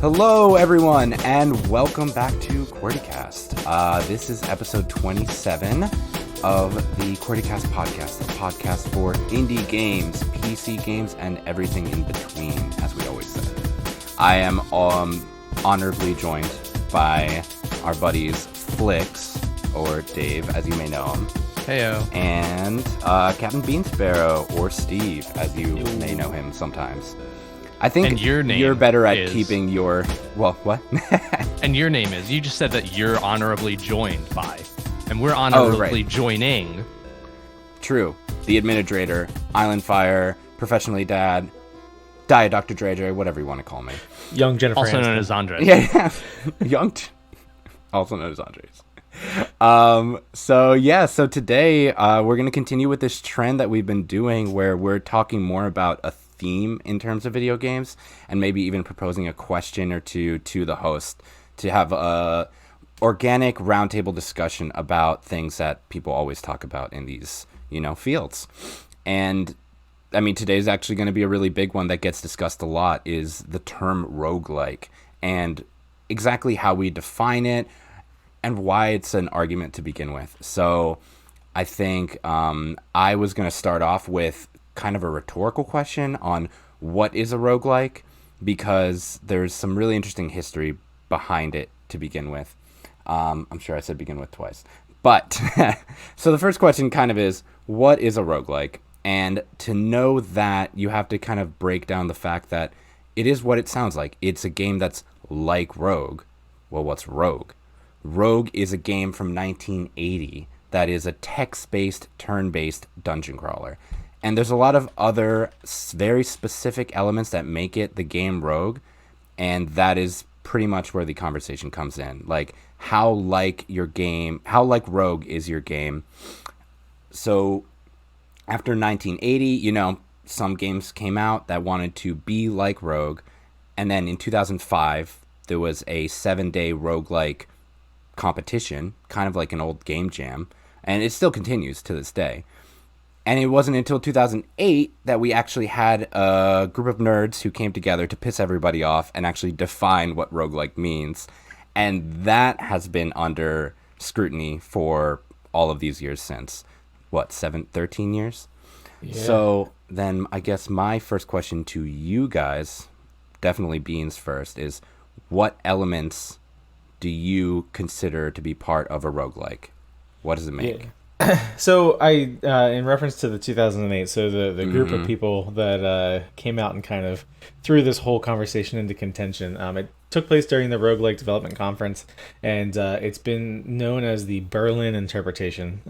Hello, everyone, and welcome back to QWERTYcast. This is episode 27 of the QWERTYcast podcast, the podcast for indie games, PC games, and everything in between, as we always say. I am honorably joined by our buddies Flix, or Dave, as you may know him. Heyo. And Captain Beansparrow, or Steve, as you may know him sometimes. I think you're better at keeping your... Well, what? And your name is... You just said that you're honorably joined by. And we're honorably joining. True. The Administrator, Island Fire, Professionally Dad, Diet Dr. Dre, whatever you want to call me. Young Jennifer Also Aniston. known as Andres. Yeah. Also known as Andres. So today we're going to continue with this trend that we've been doing where we're talking more about a theme in terms of video games and maybe even proposing a question or two to the host to have a organic roundtable discussion about things that people always talk about in these, fields. And I mean, today's actually going to be a really big one that gets discussed a lot is the term roguelike and exactly how we define it and why it's an argument to begin with. So I think I was going to start off with kind of a rhetorical question on what is a roguelike, because there's some really interesting history behind it to begin with. I'm sure I said begin with twice. But, so the first question kind of is, what is a roguelike? And to know that, you have to kind of break down the fact that it is what it sounds like. It's a game that's like Rogue. Well, what's Rogue? Rogue is a game from 1980 that is a text-based, turn-based dungeon crawler. And there's a lot of other very specific elements that make it the game Rogue, and that is pretty much where the conversation comes in. Like, how like Rogue is your game. So, after 1980, some games came out that wanted to be like Rogue, and then in 2005, there was a 7-day roguelike competition, kind of like an old game jam, and it still continues to this day. And it wasn't until 2008 that we actually had a group of nerds who came together to piss everybody off and actually define what roguelike means. And that has been under scrutiny for all of these years since. 13 years? Yeah. So then I guess my first question to you guys, definitely Beans first, is what elements do you consider to be part of a roguelike? What does it make? Yeah. So I, in reference to the 2008, so the group of people that came out and kind of threw this whole conversation into contention, it took place during the Roguelike Development Conference, and it's been known as the Berlin interpretation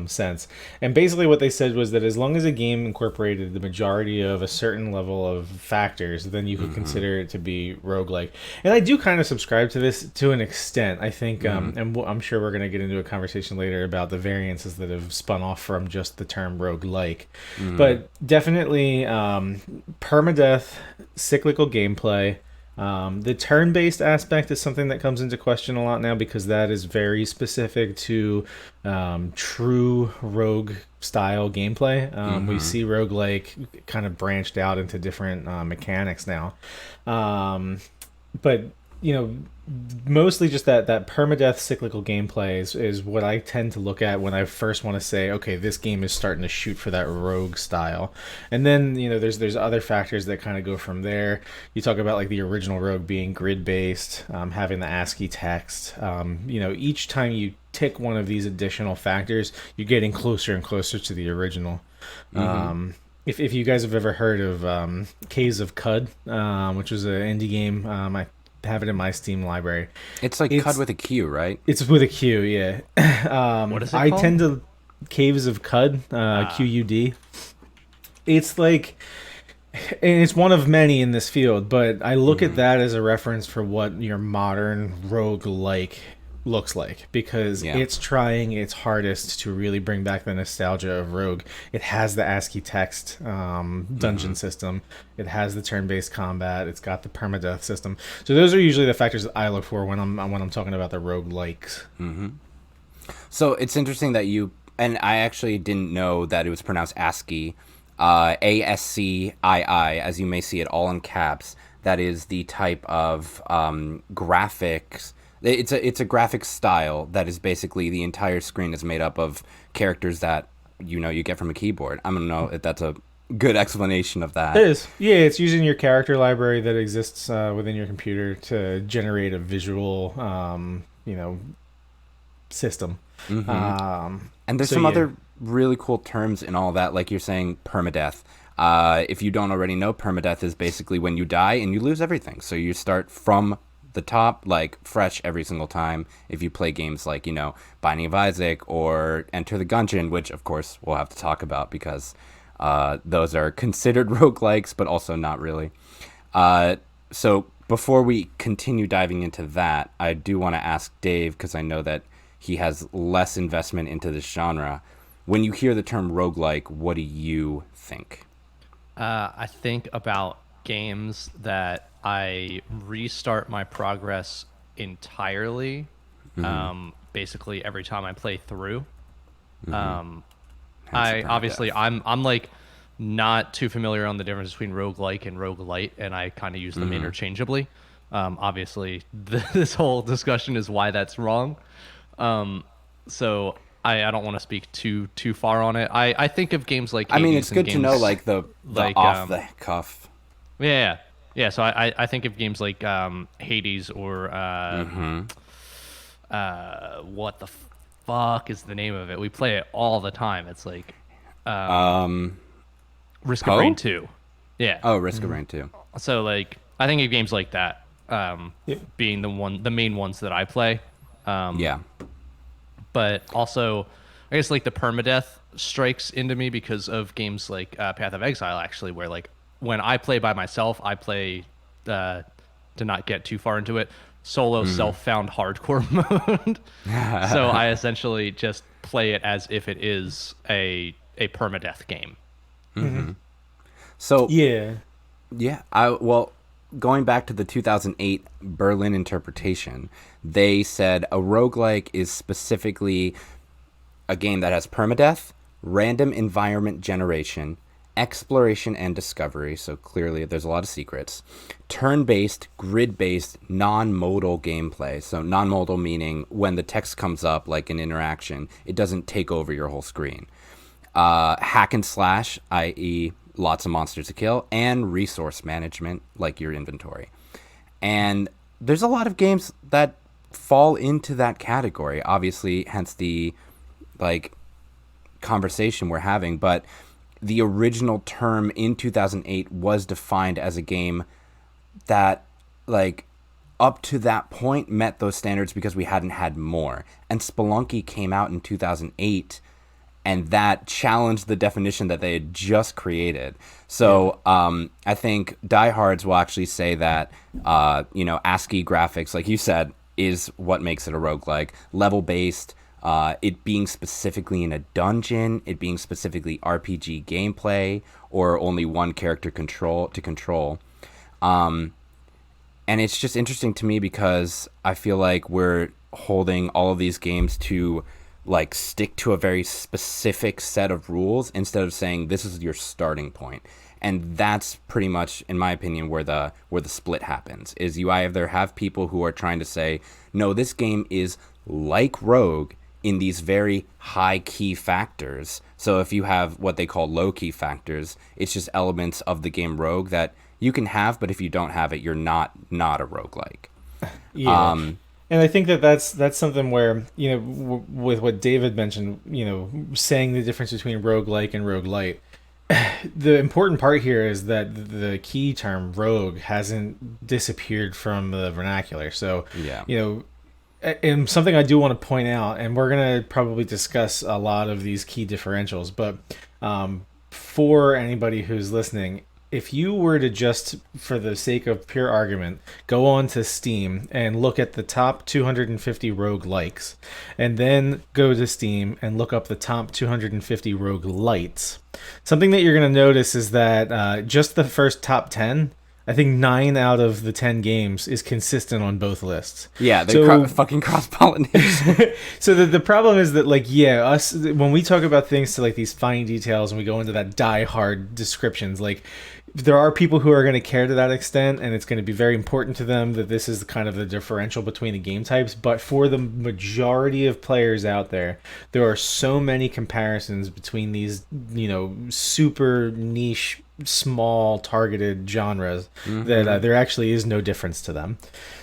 since. And basically what they said was that as long as a game incorporated the majority of a certain level of factors, then you could consider it to be roguelike. And I do kind of subscribe to this to an extent. I think, and I'm sure we're going to get into a conversation later about the variances that have spun off from just the term roguelike. But definitely permadeath, cyclical gameplay. The turn-based aspect is something that comes into question a lot now because that is very specific to true rogue-style gameplay. We see roguelike kind of branched out into different mechanics now. But, mostly just that permadeath cyclical gameplay is what I tend to look at when I first want to say, okay, this game is starting to shoot for that rogue style. And then, there's other factors that kind of go from there. You talk about like the original Rogue being grid-based, having the ASCII text. Each time you tick one of these additional factors, you're getting closer and closer to the original. If you guys have ever heard of Caves of Cud, which was an indie game, I have it in my Steam library. It's Cud with a Q, right? It's with a Q, yeah. What is it called? I tend to... Caves of Cud, QUD. It's like... And it's one of many in this field, but I look at that as a reference for what your modern roguelike looks like, because it's trying its hardest to really bring back the nostalgia of Rogue. It has the ASCII text dungeon system. It has the turn-based combat. It's got the permadeath system. So those are usually the factors that I look for when I'm talking about the roguelikes. So it's interesting that you, and I actually didn't know that it was pronounced ASCII, ASCII, as you may see it all in caps. that is the type of graphics. It's a graphic style that is basically the entire screen is made up of characters that you get from a keyboard. I don't know if that's a good explanation of that. It is. Yeah, it's using your character library that exists within your computer to generate a visual, system. And there's some other really cool terms in all that, like you're saying permadeath. If you don't already know, permadeath is basically when you die and you lose everything. So you start from the top, like fresh every single time. If you play games like, Binding of Isaac or Enter the Gungeon, which of course we'll have to talk about because those are considered roguelikes, but also not really. So before we continue diving into that, I do want to ask Dave, because I know that he has less investment into this genre. When you hear the term roguelike, what do you think? I think about games that I restart my progress entirely, basically every time I play through. I'm like not too familiar on the difference between roguelike and roguelite, and I kind of use them interchangeably. Obviously, this whole discussion is why that's wrong. So I don't want to speak too far on it. I think of games like Hades. I mean, it's good to know like the off the cuff. Yeah. So I think of games like Hades or what the fuck is the name of it? We play it all the time. It's like Risk of Rain 2. Yeah. Oh, Risk of Rain 2. So like I think of games like that being the main ones that I play. But also, I guess like the permadeath strikes into me because of games like Path of Exile, actually, where like when I play by myself, I play to not get too far into it, solo self-found hardcore mode. So I essentially just play it as if it is a permadeath game. So yeah, going back to the 2008 Berlin interpretation, they said a roguelike is specifically a game that has permadeath, random environment generation, exploration and discovery, so clearly there's a lot of secrets, turn-based, grid-based, non-modal gameplay. So non-modal meaning when the text comes up like an interaction, it doesn't take over your whole screen. Hack and slash, i.e. lots of monsters to kill, and resource management, like your inventory. And there's a lot of games that fall into that category, obviously, hence the conversation we're having. But the original term in 2008 was defined as a game that up to that point met those standards because we hadn't had more. And Spelunky came out in 2008, and that challenged the definition that they had just created. So I think diehards will actually say that, ASCII graphics, like you said, is what makes it a roguelike. Level-based, it being specifically in a dungeon, it being specifically RPG gameplay, or only one character to control. And it's just interesting to me because I feel like we're holding all of these games to stick to a very specific set of rules instead of saying this is your starting point. And that's pretty much, in my opinion, where the split happens. Is you either have people who are trying to say, no, this game is like Rogue in these very high key factors. So if you have what they call low key factors, it's just elements of the game Rogue that you can have, but if you don't have it, you're not a roguelike. Yeah. And I think that's something where, with what David mentioned, saying the difference between roguelike and roguelite, the important part here is that the key term rogue hasn't disappeared from the vernacular. So, and something I do want to point out, and we're going to probably discuss a lot of these key differentials, but for anybody who's listening, if you were to just, for the sake of pure argument, go on to Steam and look at the top 250 roguelikes, and then go to Steam and look up the top 250 roguelites, something that you're going to notice is that just the first top 10 I think 9 out of the 10 games is consistent on both lists. Yeah, they So fucking cross-pollinate. so the problem is that, like, yeah, us, when we talk about things to like these fine details and we go into that die-hard descriptions, like, there are people who are going to care to that extent, and it's going to be very important to them that this is kind of the differential between the game types. But for the majority of players out there, there are so many comparisons between these, super niche, small, targeted genres that there actually is no difference to them.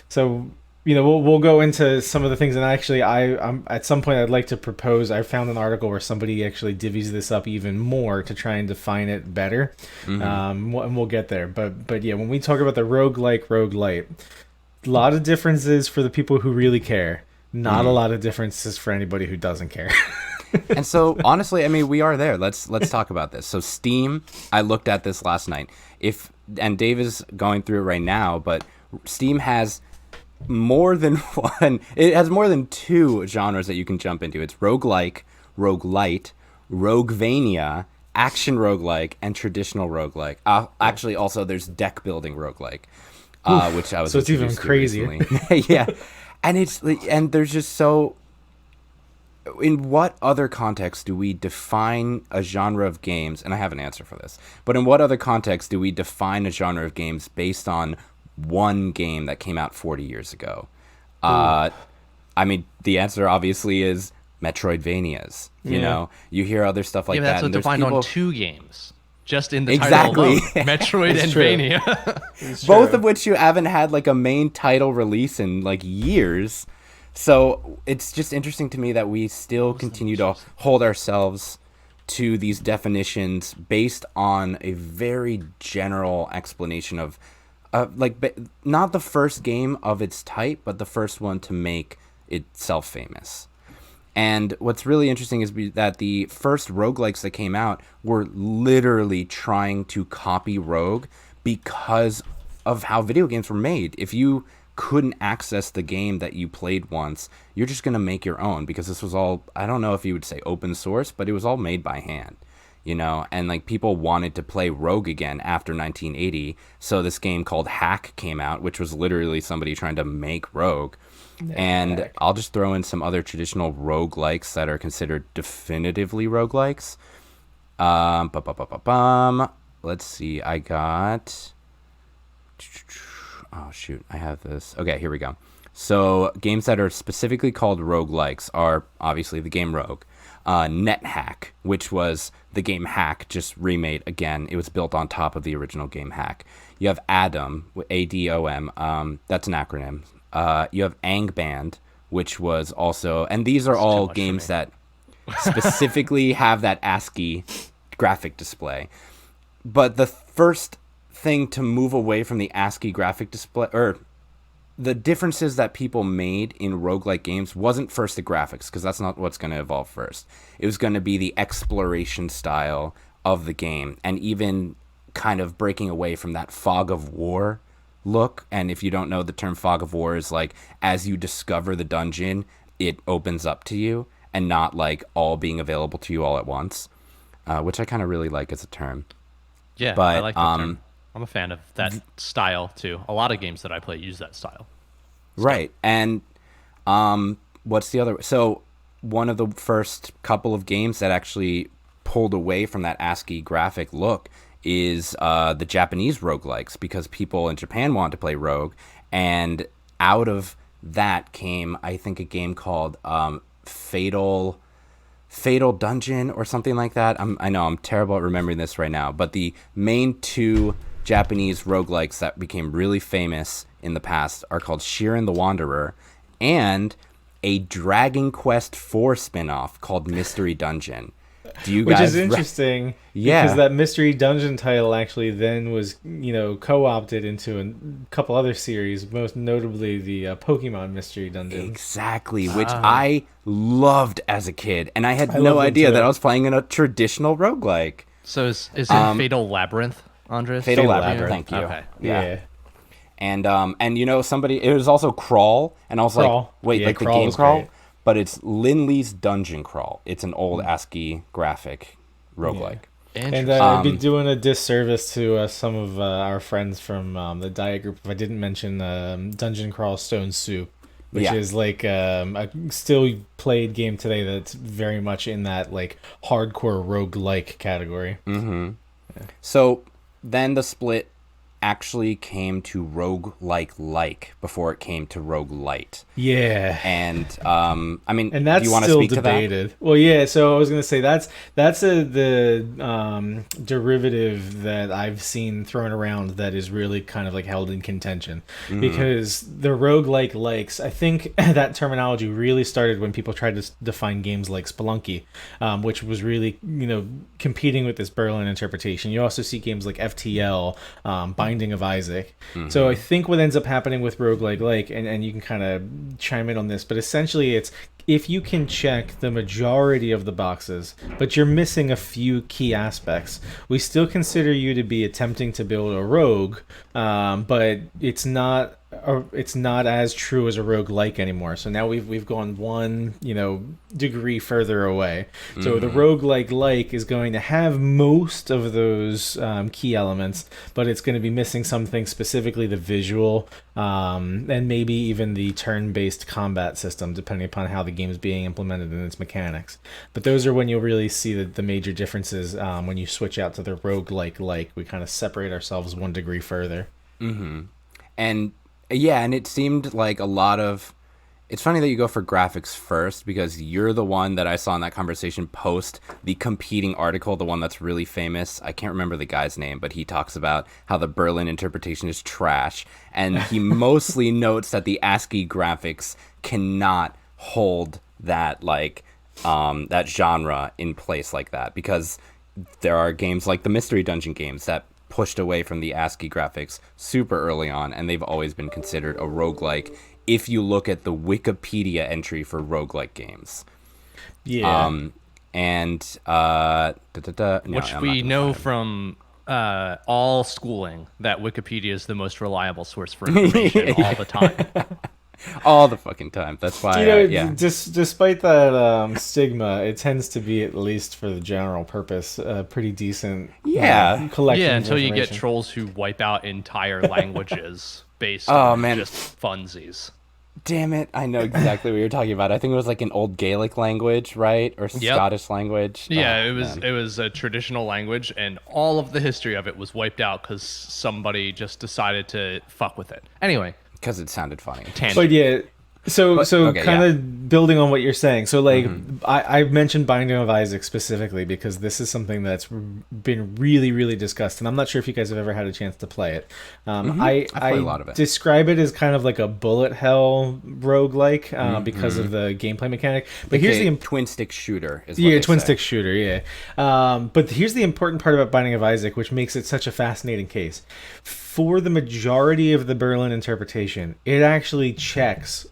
So, we'll go into some of the things, and actually, I'm at some point I'd like to propose. I found an article where somebody actually divvies this up even more to try and define it better, and we'll get there. But yeah, when we talk about the roguelite, a lot of differences for the people who really care. Not a lot of differences for anybody who doesn't care. And so, honestly, I mean, we are there. Let's talk about this. So, Steam, I looked at this last night. And Dave is going through it right now, but Steam has more than one. It has more than 2 genres that you can jump into. It's roguelike, roguelite, roguevania, action roguelike, and traditional roguelike. Actually, also there's deck building roguelike, which I was so it's even crazier. Yeah, and there's just so. In what other context do we define a genre of games? And I have an answer for this. But in what other context do we define a genre of games based on one game that came out 40 years ago? I mean, the answer obviously is Metroidvanias. You know, you hear other stuff like that. Yeah, that's defined on 2 games. Just in the exactly. title alone. Metroid and Vania. Both of which you haven't had like a main title release in like years. So it's just interesting to me that we still continue to hold ourselves to these definitions based on a very general explanation of, not the first game of its type, but the first one to make itself famous. And what's really interesting is that the first roguelikes that came out were literally trying to copy Rogue because of how video games were made. If you couldn't access the game that you played once, you're just going to make your own, because this was all, I don't know if you would say open source, but it was all made by hand, and like people wanted to play Rogue again after 1980. So this game called Hack came out, which was literally somebody trying to make Rogue. And heck. I'll just throw in some other traditional roguelikes that are considered definitively roguelikes. Let's see. I got... Oh, shoot. I have this. Okay, here we go. So games that are specifically called roguelikes are obviously the game Rogue. NetHack, which was the game Hack, just remade again. It was built on top of the original game Hack. You have Adam, ADOM. That's an acronym. You have Angband, which was also... And these are all games that specifically have that ASCII graphic display. But the first thing to move away from the ASCII graphic display, or the differences that people made in roguelike games, wasn't first the graphics, because that's not what's going to evolve first. It was going to be the exploration style of the game, and even kind of breaking away from that fog of war look. And if you don't know, the term fog of war is like, as you discover the dungeon, it opens up to you, and not like all being available to you all at once, which I kind of really like as a term. Yeah, but I like that term. I'm a fan of that style too. A lot of games that I play use that style. Right. And what's the other? So one of the first couple of games that actually pulled away from that ASCII graphic look is the Japanese roguelikes, because people in Japan wanted to play Rogue, and out of that came, I think, a game called Fatal Dungeon or something like that. I know I'm terrible at remembering this right now, but the main 2 Japanese roguelikes that became really famous in the past are called Shiren the Wanderer, and a Dragon Quest IV spin-off called Mystery Dungeon. Which is interesting, because that Mystery Dungeon title actually then was, co-opted into a couple other series, most notably the Pokemon Mystery Dungeon. Exactly, which I loved as a kid, and I had no idea that I was playing in a traditional roguelike. So is it Fatal Labyrinth, Andres? Fatal Labyrinth, thank you. Okay. Yeah. And somebody, it was also Crawl, and I was like, wait, like the game Crawl? Great. But it's Linley's Dungeon Crawl. It's an old ASCII graphic roguelike. And I'd be doing a disservice to some of our friends from the Diet Group if I didn't mention Dungeon Crawl Stone Soup, which is like a still played game today that's very much in that like hardcore roguelike category. Mm-hmm. Yeah. So then the split actually came to Roguelike-like before it came to Rogue-lite. Yeah. And I mean, and that's do you want to still speak debated. to that? Well, yeah. So I was gonna say the derivative that I've seen thrown around that is really kind of like held in contention, because the roguelike likes. I think that terminology really started when people tried to define games like Spelunky, which was really competing with this Berlin interpretation. You also see games like FTL, Binding of Isaac. So I think what ends up happening with Roguelike-like, and you can kind of chime in on this, but essentially it's if you can check the majority of the boxes, but you're missing a few key aspects, we still consider you to be attempting to build a rogue, but it's not as true as a roguelike anymore. So now we've gone one degree further away. So the roguelike is going to have most of those key elements, but it's going to be missing something, specifically the visual, and maybe even the turn-based combat system, depending upon how the game is being implemented in its mechanics. But those are when you'll really see the major differences when you switch out to the roguelike. We kind of separate ourselves one degree further. And yeah, and it seemed like a lot of... It's funny that you go for graphics first, because you're the one that I saw in that conversation post the competing article, the one that's really famous. I can't remember the guy's name, but he talks about how the Berlin interpretation is trash. And he mostly notes that the ASCII graphics cannot hold that, like, that genre in place like that, because there are games like the Mystery Dungeon games that pushed away from the ASCII graphics super early on, and they've always been considered a roguelike if you look at the Wikipedia entry for roguelike games. Yeah. Which we know from all schooling that Wikipedia is the most reliable source for information all the time. All the fucking time. That's why, despite that stigma, it tends to be, at least for the general purpose, a pretty decent collection. Yeah, of until you get information. trolls who wipe out entire languages based on just funsies. Damn it, I know exactly what you're talking about. I think it was like an old Gaelic language, right? Or Scottish language. Yeah, it was a traditional language, and all of the history of it was wiped out because somebody just decided to fuck with it. Anyway. Because it sounded funny. But yeah, building on what you're saying. So like, I mentioned Binding of Isaac specifically because this is something that's been really, really discussed, and I'm not sure if you guys have ever had a chance to play it. I play a lot of it. Describe it as kind of like a bullet hell roguelike because of the gameplay mechanic. But here's the twin stick shooter. Stick shooter. Yeah. But here's the important part about Binding of Isaac, which makes it such a fascinating case. For the majority of the Berlin interpretation, it actually checks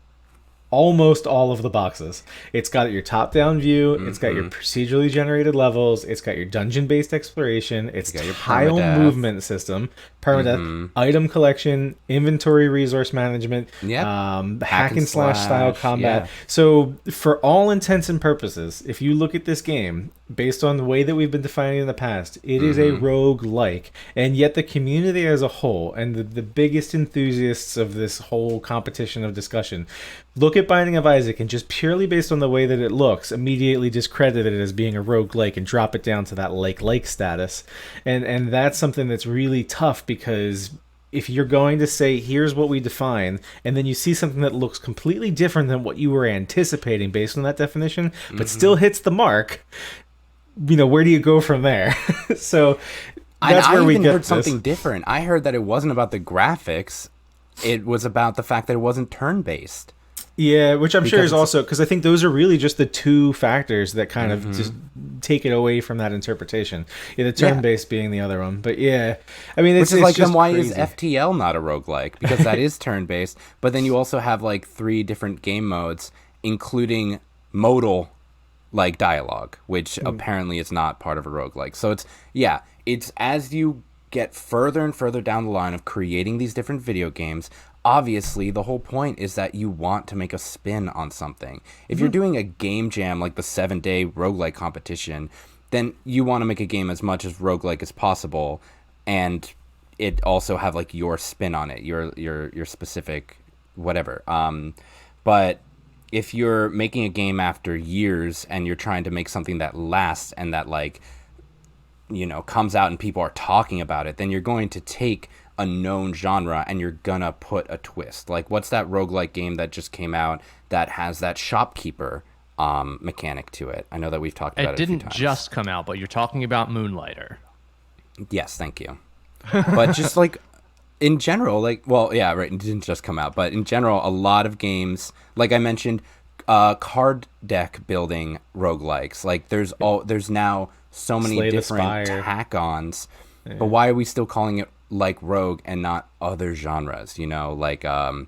almost all of the boxes. It's got your top-down view, it's got your procedurally generated levels, it's got your dungeon-based exploration, it's got your tile movement system, permadeath, item collection, inventory resource management, hack and slash style combat. Yeah. So for all intents and purposes, if you look at this game, based on the way that we've been defining it in the past, it is a rogue-like. And yet the community as a whole, and the biggest enthusiasts of this whole competition of discussion, look at Binding of Isaac and just purely based on the way that it looks, immediately discredit it as being a rogue-like and drop it down to that like status. And that's something that's really tough, because if you're going to say, here's what we define, and then you see something that looks completely different than what you were anticipating based on that definition, but still hits the mark, where do you go from there? So that's where we heard something different. I heard that it wasn't about the graphics. It was about the fact that it wasn't turn-based. Yeah, which I'm sure is also, because I think those are really just the two factors that kind of just take it away from that interpretation. Yeah, the turn-based being the other one. But yeah, I mean, it's like, just then why crazy. is FTL not a roguelike? Because that is turn-based, but then you also have like 3 different game modes, including modal like dialogue, which apparently is not part of a roguelike. So it's as you get further and further down the line of creating these different video games, obviously the whole point is that you want to make a spin on something. If you're doing a game jam like the 7-day roguelike competition, then you want to make a game as much as roguelike as possible, and it also have like your spin on it, your specific whatever. But if you're making a game after years and you're trying to make something that lasts and that like, comes out and people are talking about it, then you're going to take a known genre and you're gonna put a twist. Like, what's that roguelike game that just came out that has that shopkeeper mechanic to it? I know that we've talked about it a few times. It didn't just come out, but you're talking about Moonlighter. Yes, thank you. But just like in general, like, well, yeah, right, it didn't just come out, but in general, a lot of games, like I mentioned, card deck building roguelikes. Like, there's now so many Slay the different Spire. tack-ons, but why are we still calling it like Rogue and not other genres? Like, well,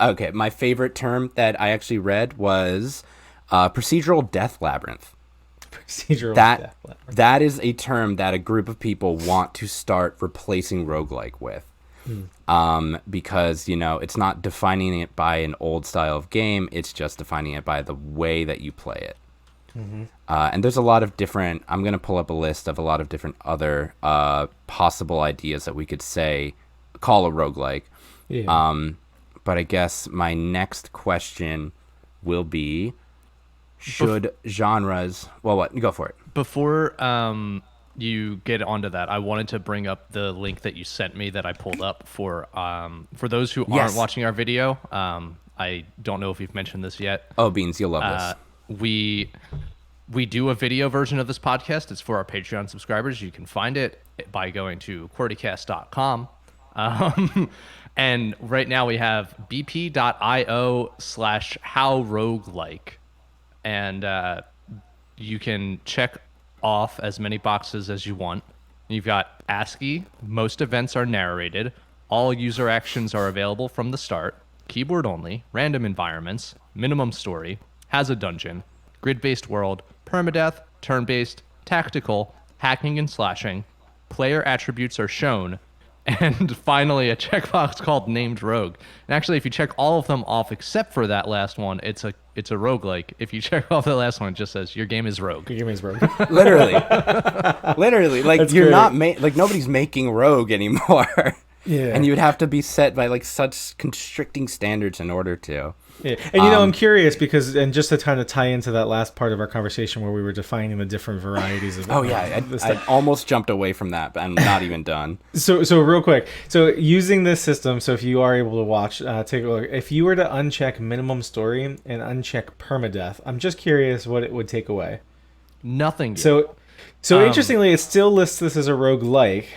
okay, my favorite term that I actually read was procedural death labyrinth. Procedural death labyrinth. That is a term that a group of people want to start replacing roguelike with. Because, it's not defining it by an old style of game, it's just defining it by the way that you play it. And there's a lot of different, I'm going to pull up a list of a lot of different other possible ideas that we could call a roguelike. Yeah. But I guess my next question will be, should genres... Well, what? Go for it. Before you get onto that, I wanted to bring up the link that you sent me that I pulled up for those who aren't watching our video. I don't know if you've mentioned this yet. Oh, Beans, you'll love this. We do a video version of this podcast. It's for our Patreon subscribers. You can find it by going to QWERTYCast.com. And right now we have bp.io/howroguelike. And you can check off as many boxes as you want. You've got ASCII. Most events are narrated. All user actions are available from the start. Keyboard only. Random environments. Minimum story. Has a dungeon. Grid-based world. Permadeath. Turn-based. Tactical. Hacking and slashing. Player attributes are shown. And finally, a checkbox called Named Rogue. And actually, if you check all of them off except for that last one, it's a roguelike. If you check off the last one, it just says your game is Rogue. Your game is Rogue. Literally. Like, That's you're great. not nobody's making Rogue anymore. Yeah. And you would have to be set by like such constricting standards in order to. Yeah. And I'm curious because, and just to kind of tie into that last part of our conversation where we were defining the different varieties of. Oh yeah, I almost jumped away from that, but I'm not even done. So real quick, so using this system, so if you are able to watch, take a look. If you were to uncheck minimum story and uncheck permadeath, I'm just curious what it would take away. Nothing yet. So interestingly, it still lists this as a roguelike.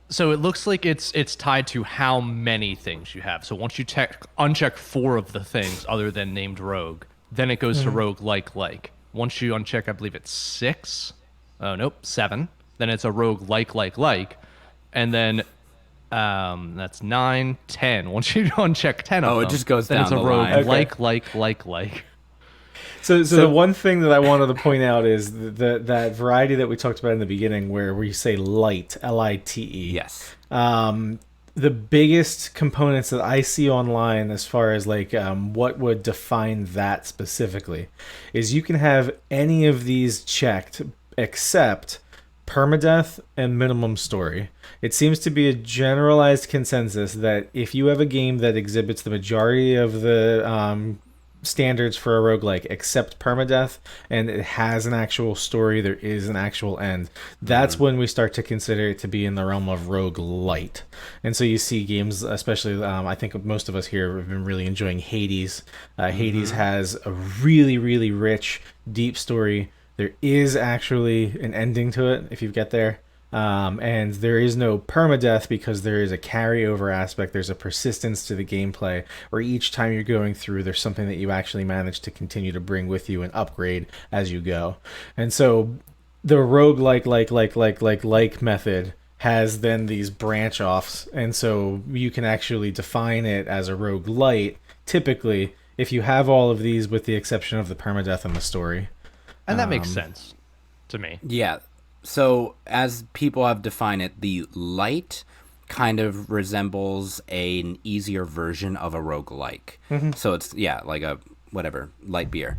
So it looks like it's tied to how many things you have. So once you uncheck 4 of the things other than named Rogue, then it goes to Roguelike-like. Once you uncheck, I believe it's 6. Oh, nope, 7. Then it's a Roguelike-like. And then that's 9, 10. Once you uncheck 10 of them, it just goes then down it's a the line. Roguelike-like. So the one thing that I wanted to point out is that variety that we talked about in the beginning where we say light, Lite. Yes. The biggest components that I see online as far as like what would define that specifically is you can have any of these checked except permadeath and minimum story. It seems to be a generalized consensus that if you have a game that exhibits the majority of the standards for a roguelike except permadeath and it has an actual story, there is an actual end, that's when we start to consider it to be in the realm of roguelite. And so you see games, especially I think most of us here have been really enjoying Hades. Hades has a really, really rich, deep story. There is actually an ending to it if you get there. And there is no permadeath because there is a carryover aspect. There's a persistence to the gameplay where each time you're going through, there's something that you actually manage to continue to bring with you and upgrade as you go. And so the roguelike method has then these branch offs. And so you can actually define it as a roguelite, typically, if you have all of these with the exception of the permadeath and the story. And that makes sense to me. Yeah. So, as people have defined it, the light kind of resembles an easier version of a roguelike. So it's, like a whatever, light beer.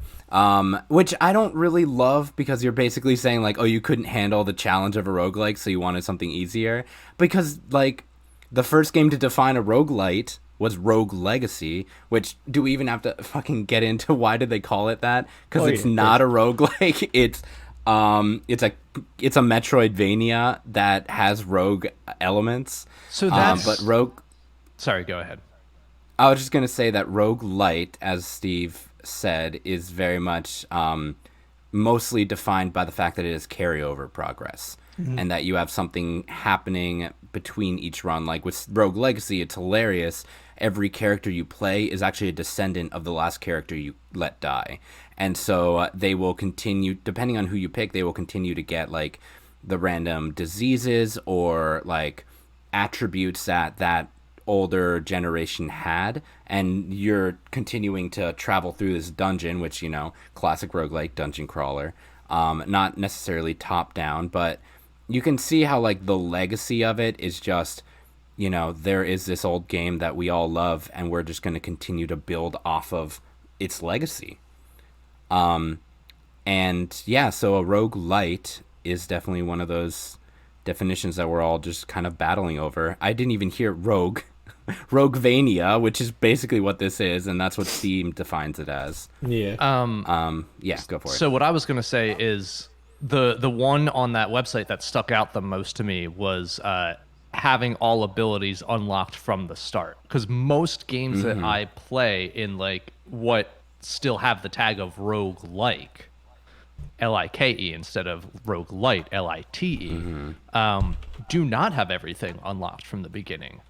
Which I don't really love, because you're basically saying like, oh, you couldn't handle the challenge of a roguelike, so you wanted something easier. Because like the first game to define a roguelite was Rogue Legacy, which, do we even have to fucking get into why did they call it that? Because it's not a roguelike. It's a Metroidvania that has rogue elements. So that's but rogue. Sorry, go ahead. I was just gonna say that Rogue-lite, as Steve said, is very much mostly defined by the fact that it is carryover progress, and that you have something happening between each run. Like with Rogue Legacy, it's hilarious. Every character you play is actually a descendant of the last character you let die. And so they will continue, depending on who you pick, they will continue to get like the random diseases or like attributes that older generation had, and you're continuing to travel through this dungeon, which, you know, classic roguelike dungeon crawler, not necessarily top down, but you can see how like the legacy of it is just, you know, there is this old game that we all love, and we're just going to continue to build off of its legacy. And yeah, so a roguelite is definitely one of those definitions that we're all just kind of battling over. I didn't even hear Roguevania, which is basically what this is, and that's what Steam defines it as. Yeah. Yeah, go for it. So what I was gonna say is the one on that website that stuck out the most to me was having all abilities unlocked from the start. Because most games that I play in like what still have the tag of roguelike, L-I-K-E instead of roguelite, L-I-T-E, do not have everything unlocked from the beginning.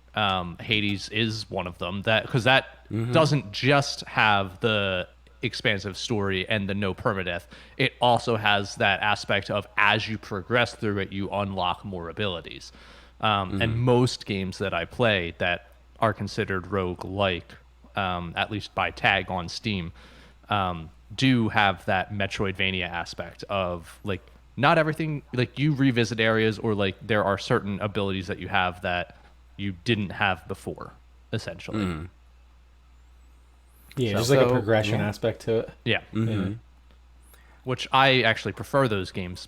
Hades is one of them, that because that doesn't just have the expansive story and the no permadeath. It also has that aspect of as you progress through it, you unlock more abilities. And most games that I play that are considered roguelike, at least by tag on Steam, do have that Metroidvania aspect of like not everything, like you revisit areas or like there are certain abilities that you have that you didn't have before, essentially. Yeah, there's like a progression aspect to it. Yeah. Which I actually prefer those games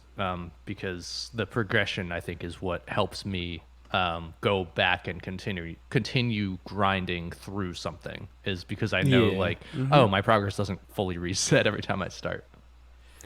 because the progression, I think, is what helps me go back and continue grinding through something, is because I know oh, my progress doesn't fully reset every time I start.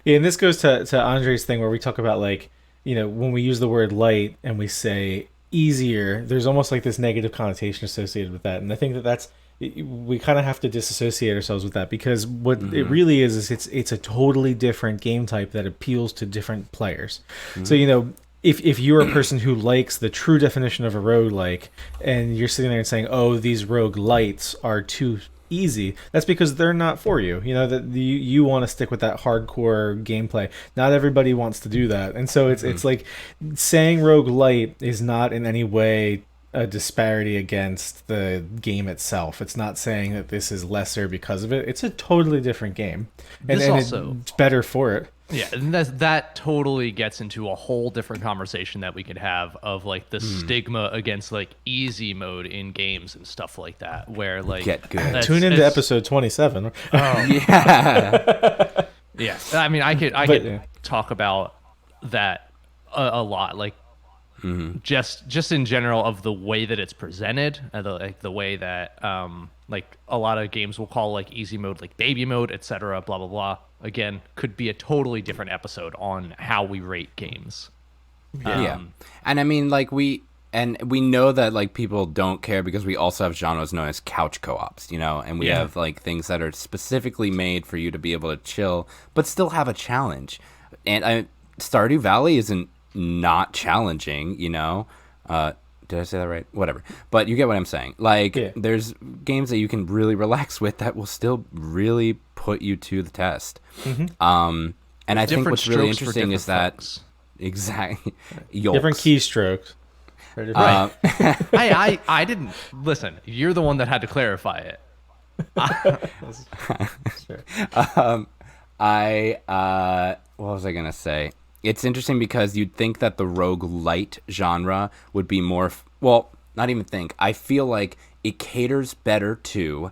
Yeah, and this goes to Andre's thing where we talk about like, you know, when we use the word light and we say easier, there's almost like this negative connotation associated with that. And I think that's, we kind of have to disassociate ourselves with that, because what it really is it's a totally different game type that appeals to different players. So, you know, if you're a person who likes the true definition of a roguelike and you're sitting there and saying, oh, these roguelites are too easy, that's because they're not for you. You know, that you want to stick with that hardcore gameplay. Not everybody wants to do that. And so it's like saying roguelite is not in any way a disparity against the game itself. It's not saying that this is lesser because of it. It's a totally different game. And it's better for it. Yeah, and that totally gets into a whole different conversation that we could have of like the stigma against like easy mode in games and stuff like that, where like get good. Tune into episode 27. Yeah. Yeah. I mean, I could talk about that a lot, like just in general of the way that it's presented, the way that like a lot of games will call like easy mode like baby mode, etc. Blah blah blah. Again, could be a totally different episode on how we rate games. Yeah. And I mean, like we know that like people don't care because we also have genres known as couch co-ops, you know, and we have like things that are specifically made for you to be able to chill but still have a challenge. And Stardew Valley isn't not challenging, you know. Did I say that right? Whatever. But you get what I'm saying. Like, there's games that you can really relax with that will still really put you to the test. And I think what's really interesting is that exactly different keystrokes. I didn't listen. You're the one that had to clarify it. What was I gonna say? It's interesting because you'd think that the roguelite genre would be more... well, not even think. I feel like it caters better to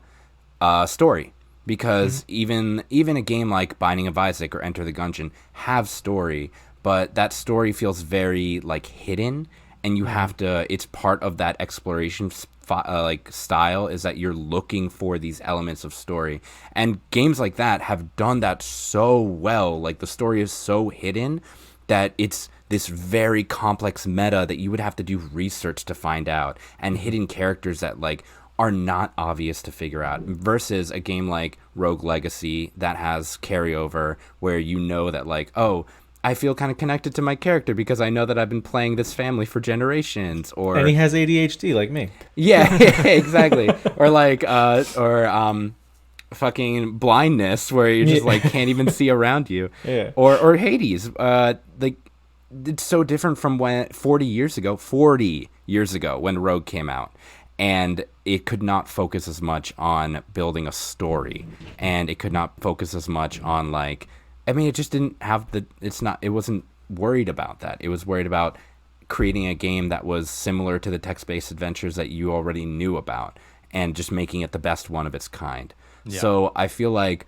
story. because even a game like Binding of Isaac or Enter the Gungeon have story, but that story feels very like hidden, and you have to. It's part of that exploration like style is that you're looking for these elements of story, and games like that have done that so well. Like the story is so hidden that it's this very complex meta that you would have to do research to find out, and hidden characters that like are not obvious to figure out, versus a game like Rogue Legacy that has carryover where you know that like, oh, I feel kind of connected to my character because I know that I've been playing this family for generations, and he has ADHD like me. Yeah, exactly. Or like fucking blindness where you just like can't even see around you. Yeah. Or Hades. Like it's so different from when 40 years ago when Rogue came out, and it could not focus as much on building a story, and it could not focus as much on like, I mean, it just didn't have it wasn't worried about that. It was worried about creating a game that was similar to the text-based adventures that you already knew about, and just making it the best one of its kind. Yeah. So I feel like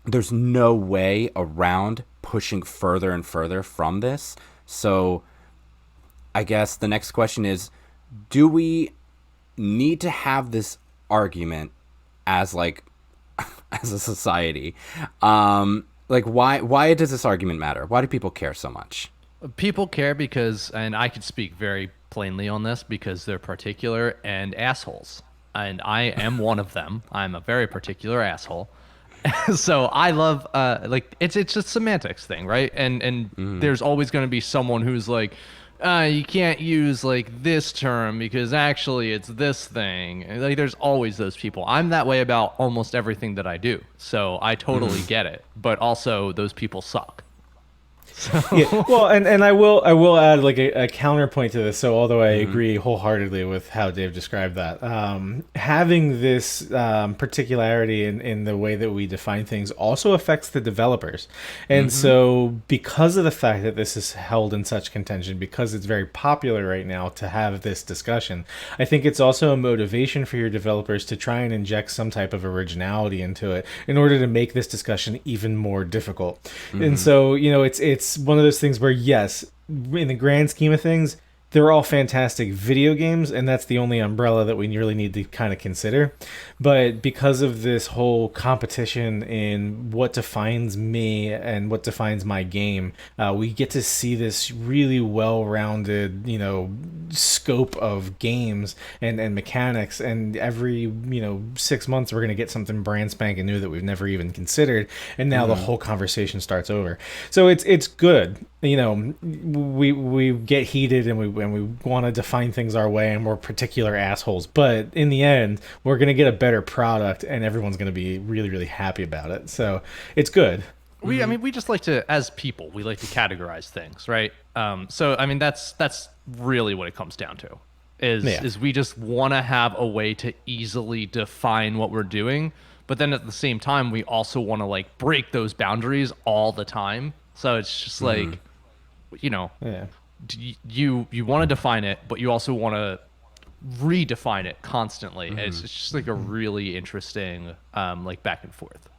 there's no way around pushing further and further from this. So I guess the next question is, do we need to have this argument as like as a society? Like why does this argument matter? Why do people care so much? People care because, and I could speak very plainly on this, because they're particular and assholes, and I am one of them. I'm a very particular asshole. So I love like it's just semantics thing, right? And there's always going to be someone who's like, you can't use like this term because actually it's this thing. And, like, there's always those people. I'm that way about almost everything that I do, so I totally get it. But also, those people suck. So. Yeah, well, and I will add like a counterpoint to this. So although I agree wholeheartedly with how Dave described that, having this particularity in the way that we define things also affects the developers. And so because of the fact that this is held in such contention, because it's very popular right now to have this discussion, I think it's also a motivation for your developers to try and inject some type of originality into it in order to make this discussion even more difficult. And so, you know, it's one of those things where, yes, in the grand scheme of things, they're all fantastic video games, and that's the only umbrella that we really need to kind of consider. But because of this whole competition in what defines me and what defines my game, we get to see this really well-rounded, you know, scope of games and mechanics. And every, 6 months, we're going to get something brand spanking new that we've never even considered. And now the whole conversation starts over. So it's good. You know, we get heated and we want to define things our way, and we're particular assholes. But in the end, we're going to get a better product, and everyone's going to be really, really happy about it. So it's good. I mean, we just like to, as people, we like to categorize things, right? So I mean, that's really what it comes down to. Is we just want to have a way to easily define what we're doing, but then at the same time, we also want to like break those boundaries all the time. So it's just like, you want to define it, but you also want to redefine it constantly. And it's just like a really interesting like back and forth.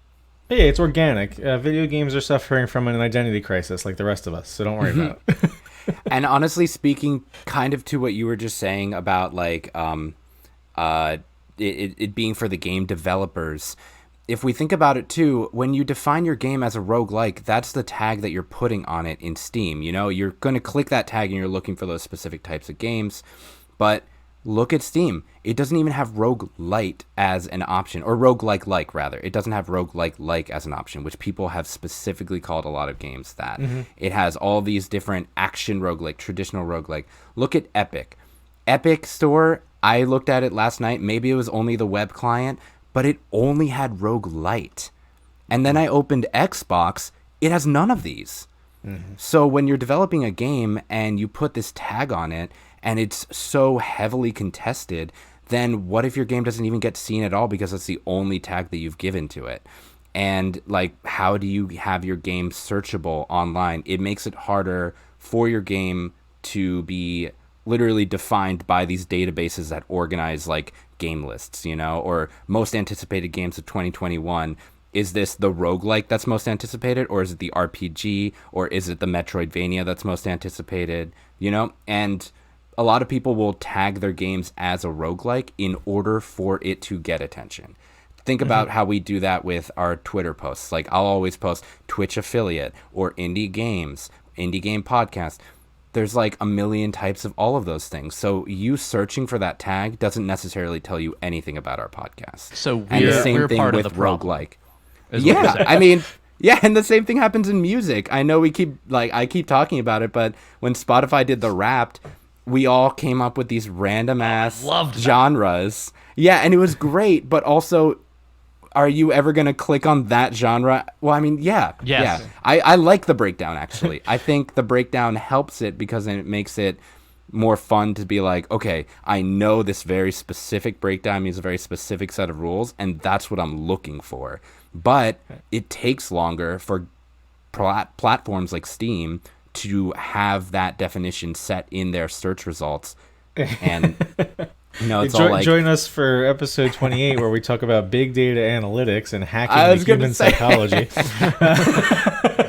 Hey, it's organic. Video games are suffering from an identity crisis like the rest of us, so don't worry about it. And honestly speaking, kind of to what you were just saying about like it being for the game developers, if we think about it too, when you define your game as a roguelike, that's the tag that you're putting on it in Steam. You know, you're going to click that tag and you're looking for those specific types of games. But look at Steam. It doesn't even have Rogue-lite as an option, or Roguelike-like rather. It doesn't have Roguelike-like as an option, which people have specifically called a lot of games that. It has all these different action roguelike, traditional roguelike. Look at Epic. Epic Store, I looked at it last night. Maybe it was only the web client, but it only had Rogue-lite. And then I opened Xbox, it has none of these. So when you're developing a game and you put this tag on it, and it's so heavily contested, then what if your game doesn't even get seen at all because that's the only tag that you've given to it? And like, how do you have your game searchable online? It makes it harder for your game to be literally defined by these databases that organize like game lists, you know, or most anticipated games of 2021. Is this the roguelike that's most anticipated, or is it the RPG, or is it the Metroidvania that's most anticipated, you know? And a lot of people will tag their games as a roguelike in order for it to get attention. Think about how we do that with our Twitter posts. Like, I'll always post Twitch affiliate or indie game podcast. There's like a million types of all of those things. So you searching for that tag doesn't necessarily tell you anything about our podcast. So and the same we're thing part with of the problem, roguelike. is what you're Yeah, saying. I mean, yeah, and the same thing happens in music. I know I keep talking about it, but when Spotify did the Wrapped, we all came up with these random ass loved that. genres. Yeah, and it was great, but also, are you ever going to click on that genre? Well, I mean, yeah. Yes. Yeah. I like the breakdown, actually. I think the breakdown helps it because it makes it more fun to be like, okay, I know this very specific breakdown means a very specific set of rules, and that's what I'm looking for. But it takes longer for platforms like Steam to have that definition set in their search results. And you know, it's all like, join us for episode 28 where we talk about big data analytics and I hacking was the gonna human say. psychology.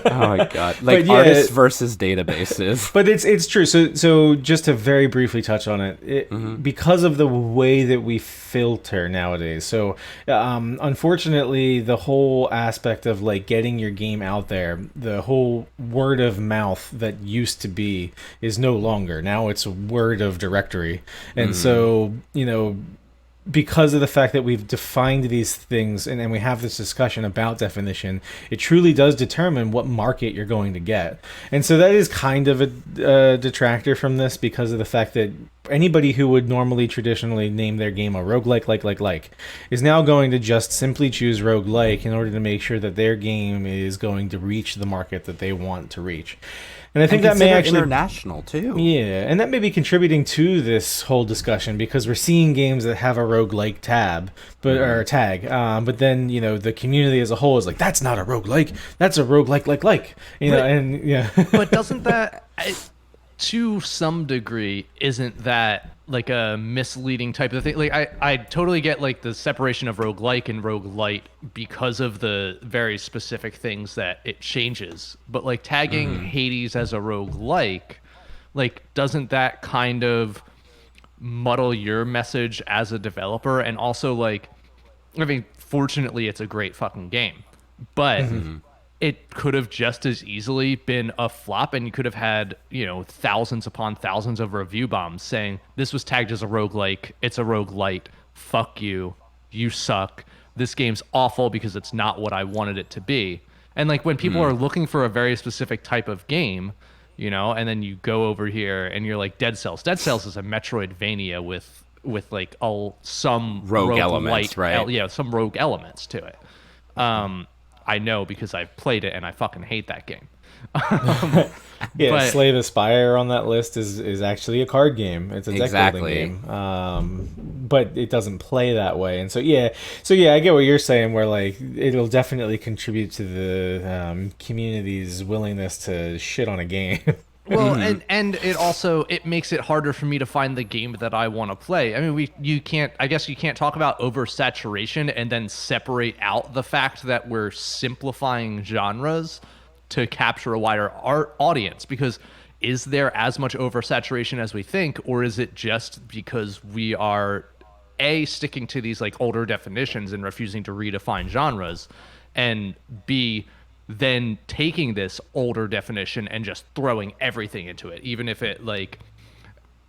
oh my god, like yeah, artists versus databases. But it's true. So just to very briefly touch on it, because of the way that we filter nowadays. So unfortunately, the whole aspect of like getting your game out there, the whole word of mouth that used to be is no longer. Now it's word of directory, and so because of the fact that we've defined these things and we have this discussion about definition, it truly does determine what market you're going to get. And so that is kind of a detractor from this because of the fact that anybody who would normally traditionally name their game a roguelike is now going to just simply choose roguelike in order to make sure that their game is going to reach the market that they want to reach. And I think that may actually international too. Yeah, and that may be contributing to this whole discussion because we're seeing games that have a roguelike tab, or tag. But then the community as a whole is like, that's not a roguelike, that's a roguelike. And yeah. But doesn't that, to some degree, isn't that like a misleading type of thing? Like I totally get like the separation of roguelike and roguelite because of the very specific things that it changes. But like tagging Hades as a roguelike, like doesn't that kind of muddle your message as a developer? And also like, I mean, fortunately it's a great fucking game, but it could have just as easily been a flop, and you could have had, thousands upon thousands of review bombs saying this was tagged as a roguelike, it's a roguelite, fuck you, you suck, this game's awful because it's not what I wanted it to be. And like when people are looking for a very specific type of game, and then you go over here and you're like Dead Cells. Dead Cells is a Metroidvania with like some rogue elements, right? Some rogue elements to it. I know because I've played it and I fucking hate that game. Yeah, Slay the Spire on that list is actually a card game. It's a deck building game, but it doesn't play that way. And so yeah, I get what you're saying. Where like it'll definitely contribute to the community's willingness to shit on a game. Well, and it makes it harder for me to find the game that I want to play. I mean, you can't talk about oversaturation and then separate out the fact that we're simplifying genres to capture a wider audience, because is there as much oversaturation as we think, or is it just because we are sticking to these like older definitions and refusing to redefine genres, and B, then taking this older definition and just throwing everything into it, even if it like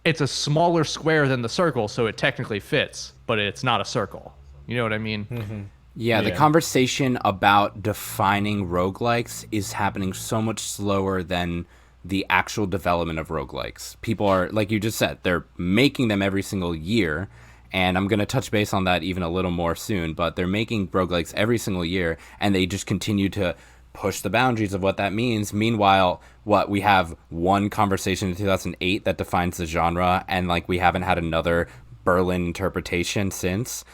it's a smaller square than the circle, so it technically fits, but it's not a circle. You know what I mean? Yeah, the conversation about defining roguelikes is happening so much slower than the actual development of roguelikes. People are, like you just said, they're making them every single year, and I'm going to touch base on that even a little more soon, but they're making roguelikes every single year, and they just continue to push the boundaries of what that means. Meanwhile, we have one conversation in 2008 that defines the genre, and like we haven't had another Berlin interpretation since.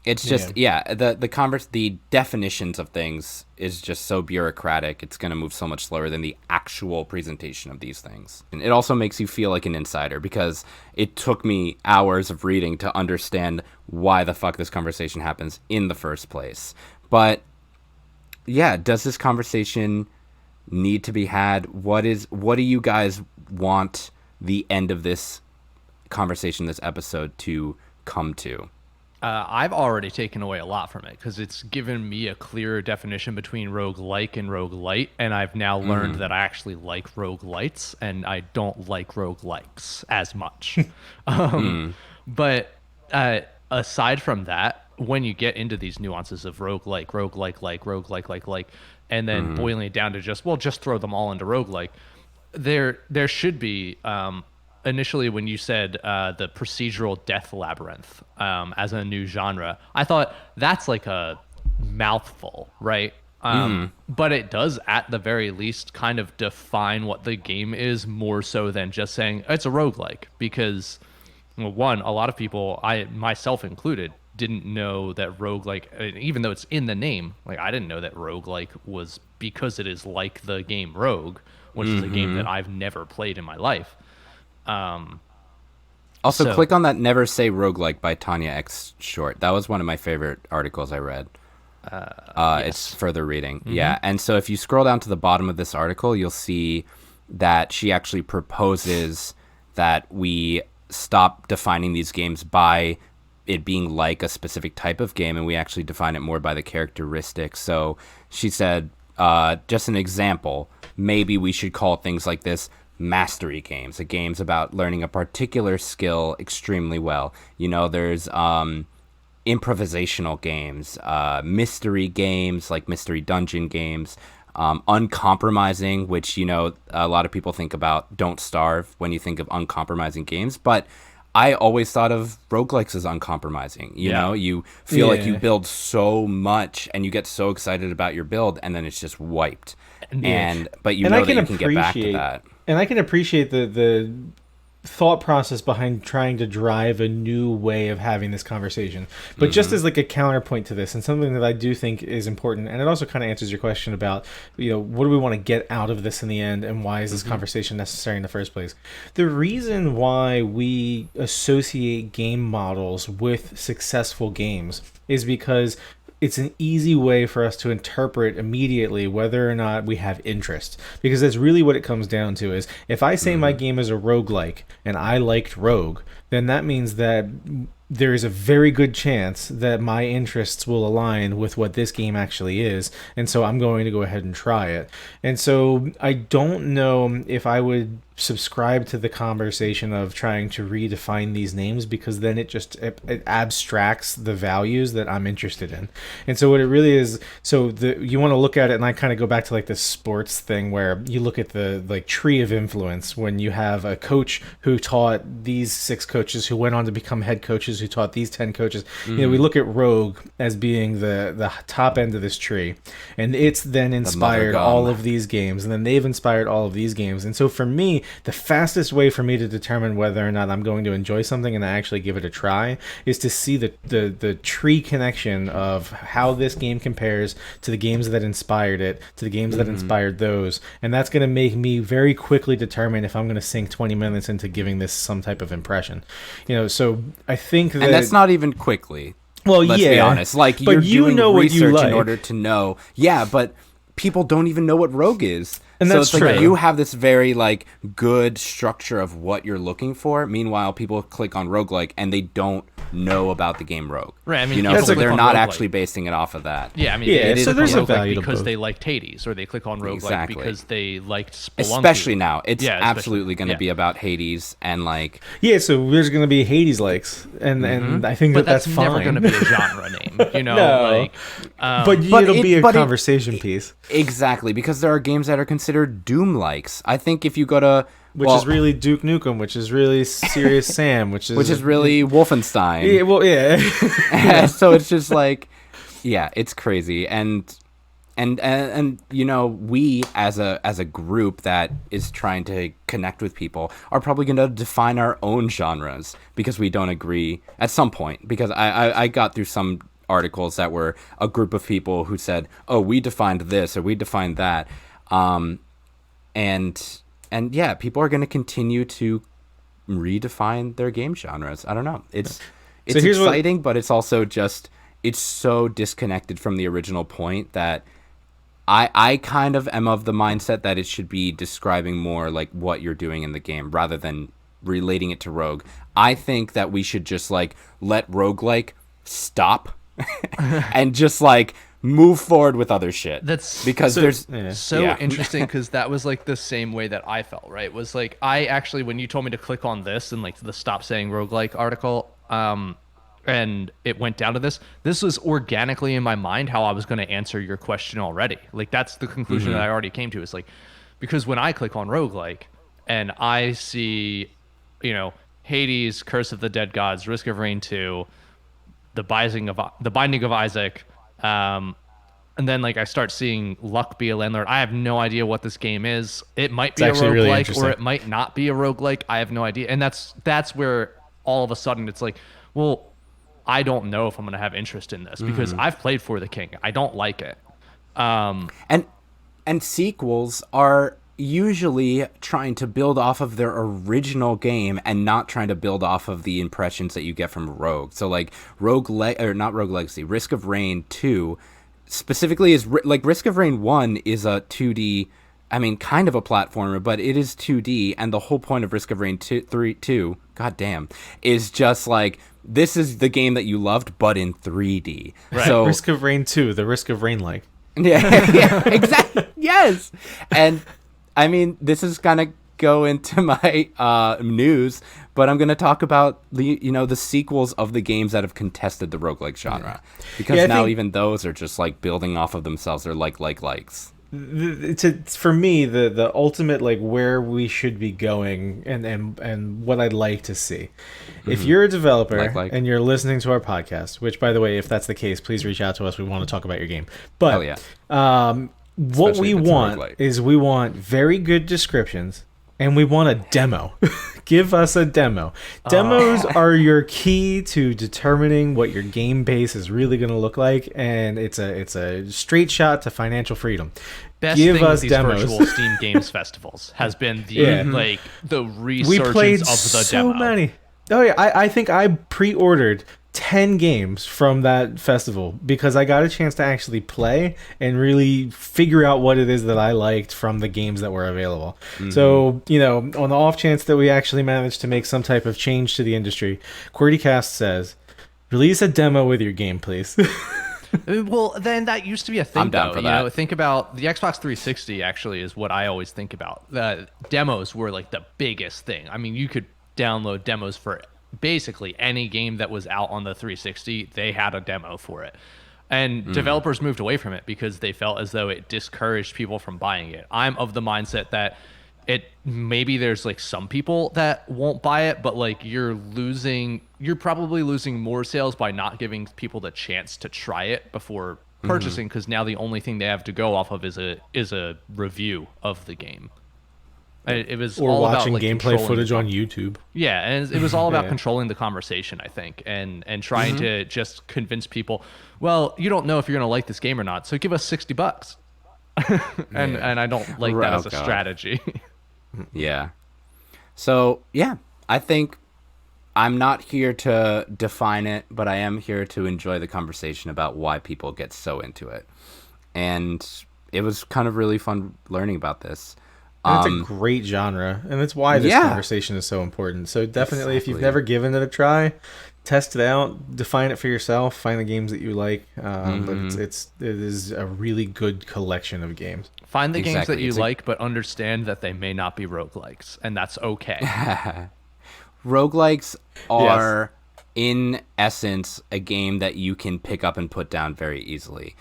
It's just the definitions of things is just so bureaucratic. It's going to move so much slower than the actual presentation of these things. And it also makes you feel like an insider because it took me hours of reading to understand why the fuck this conversation happens in the first place. But yeah, does this conversation need to be had? What do you guys want the end of this conversation, this episode, to come to? I've already taken away a lot from it because it's given me a clearer definition between roguelike and roguelite, and I've now learned that I actually like roguelites and I don't like roguelikes as much. But aside from that, when you get into these nuances of roguelike, roguelike-like, roguelike-like, and then boiling it down to just throw them all into roguelike, there should be initially when you said the procedural death labyrinth as a new genre, I thought that's like a mouthful, right? But it does at the very least kind of define what the game is more so than just saying it's a roguelike, because well, one, a lot of people, I myself included, didn't know that roguelike, even though it's in the name, like I didn't know that roguelike was because it is like the game Rogue, which is a game that I've never played in my life. Also, click on that Never Say Roguelike by Tanya X Short. That was one of my favorite articles I read. Yes. It's further reading. Yeah. And so if you scroll down to the bottom of this article, you'll see that she actually proposes that we stop defining these games by it being like a specific type of game, and we actually define it more by the characteristics. So she said, just an example, maybe we should call things like this mastery games, games about learning a particular skill extremely well. You know, there's improvisational games, mystery games like mystery dungeon games, uncompromising, which, you know, a lot of people think about Don't Starve when you think of uncompromising games, but I always thought of roguelikes as uncompromising. You know, you feel like you build so much and you get so excited about your build and then it's just wiped. But you know that you can get back to that. And I can appreciate the thought process behind trying to drive a new way of having this conversation. But just as like a counterpoint to this, and something that I do think is important, and it also kind of answers your question about, you know, what do we want to get out of this in the end, and why is this conversation necessary in the first place? The reason why we associate game models with successful games is because it's an easy way for us to interpret immediately whether or not we have interest. Because that's really what it comes down to is, if I say my game is a roguelike and I liked Rogue, then that means that there is a very good chance that my interests will align with what this game actually is, and so I'm going to go ahead and try it. And so I don't know if I would subscribe to the conversation of trying to redefine these names, because then it abstracts the values that I'm interested in. And so what it really is, so you want to look at it, and I kind of go back to like this sports thing where you look at the like tree of influence, when you have a coach who taught these 6 coaches who went on to become head coaches who taught these 10 coaches. You know, we look at Rogue as being the top end of this tree, and it's then inspired all of these games, and then they've inspired all of these games. And so for me, the fastest way for me to determine whether or not I'm going to enjoy something and actually give it a try is to see the tree connection of how this game compares to the games that inspired it, to the games that inspired those. And that's going to make me very quickly determine if I'm going to sink 20 minutes into giving this some type of impression. You know, so I think that... And that's not even quickly. Well, let's be honest. Like, you're doing research in order to know. Yeah, but people don't even know what Rogue is. And that's so it's true. Like you have this very like good structure of what you're looking for. Meanwhile, people click on roguelike and they don't know about the game Rogue. Right. I mean, you know, so they're not actually basing it off of that. Yeah, I mean, so there's a value to because both. they liked Hades, or they click on roguelike because they liked Spelunky. Especially now, it's absolutely going to be about Hades and like. Yeah, so there's going to be Hades likes, and I think that's fine. Never going to be a genre name, you know. But it'll be a conversation piece. Exactly, because there are games that are considered Doom-likes. I think if you go to which is really Duke Nukem, which is really Serious Sam, which is really Wolfenstein. Yeah, well, yeah. So it's just like, yeah, it's crazy, and you know, we as a group that is trying to connect with people are probably going to define our own genres because we don't agree at some point. Because I got through some articles that were a group of people who said, "Oh, we defined this or we defined that," and yeah, people are going to continue to redefine their game genres. I don't know. It's exciting, but it's also just it's so disconnected from the original point that I kind of am of the mindset that it should be describing more like what you're doing in the game rather than relating it to Rogue. I think that we should just like let roguelike stop and just like move forward with other shit. That's because interesting, because that was like the same way that I felt, right? Was like I actually, when you told me to click on this and like the stop saying roguelike article, and it went down to this was organically in my mind how I was going to answer your question already. Like that's the conclusion that I already came to. Is like, because when I click on roguelike and I see, you know, Hades, Curse of the Dead Gods, Risk of Rain 2, the Binding of Isaac, and then like I start seeing Luck Be a Landlord. I have no idea what this game is. It might be a roguelike or it might not be a roguelike. I have no idea. And that's where all of a sudden it's like, well, I don't know if I'm going to have interest in this because I've played For the King. I don't like it. And sequels are usually trying to build off of their original game and not trying to build off of the impressions that you get from Rogue. So like Rogue Legacy, Risk of Rain 2 specifically is like Risk of Rain 1 is a 2D, I mean, kind of a platformer, but it is 2D, and the whole point of Risk of Rain 2, goddamn, is just like, this is the game that you loved, but in 3D. Right. So, Risk of Rain 2, the Risk of Rain-like. Yeah, exactly. Yes. And, I mean, this is going to go into my nudes, but I'm going to talk about the sequels of the games that have contested the roguelike genre. Because now even those are just, like, building off of themselves. They're likes. For me, the ultimate like where we should be going and what I'd like to see. If you're a developer and you're listening to our podcast, which by the way, if that's the case, please reach out to us. We want to talk about your game. But hell yeah. What we want is we want very good descriptions and we want a demo. Give us a demo. Demos are your key to determining what your game base is really going to look like, and it's a straight shot to financial freedom. Best thing with these virtual Steam Games festivals has been the the resurgence of the demo. Many. Oh yeah, I think I pre-ordered 10 games from that festival because I got a chance to actually play and really figure out what it is that I liked from the games that were available. So, on the off chance that we actually managed to make some type of change to the industry, QWERTYcast says, release a demo with your game, please. Well, then that used to be a thing. I'm down for that. Think about the Xbox 360 actually is what I always think about. The demos were like the biggest thing. I mean, you could download demos for basically any game that was out on the 360. They had a demo for it, and developers moved away from it because they felt as though it discouraged people from buying it. I'm of the mindset that maybe there's like some people that won't buy it, but like you're probably losing more sales by not giving people the chance to try it before purchasing, because now the only thing they have to go off of is a review of the game. It was all watching about, like, gameplay footage on YouTube. Yeah, and it was all about controlling the conversation, I think, and trying to just convince people, well, you don't know if you're going to like this game or not, so give us $60. and I don't like that as a strategy. Yeah. So, yeah, I think I'm not here to define it, but I am here to enjoy the conversation about why people get so into it. And it was kind of really fun learning about this. And it's a great genre, and it's why this conversation is so important. So definitely, if you've never given it a try, test it out, define it for yourself, find the games that you like. But it is a really good collection of games. Find the games that you like, but understand that they may not be roguelikes, and that's okay. Roguelikes are, in essence, a game that you can pick up and put down very easily.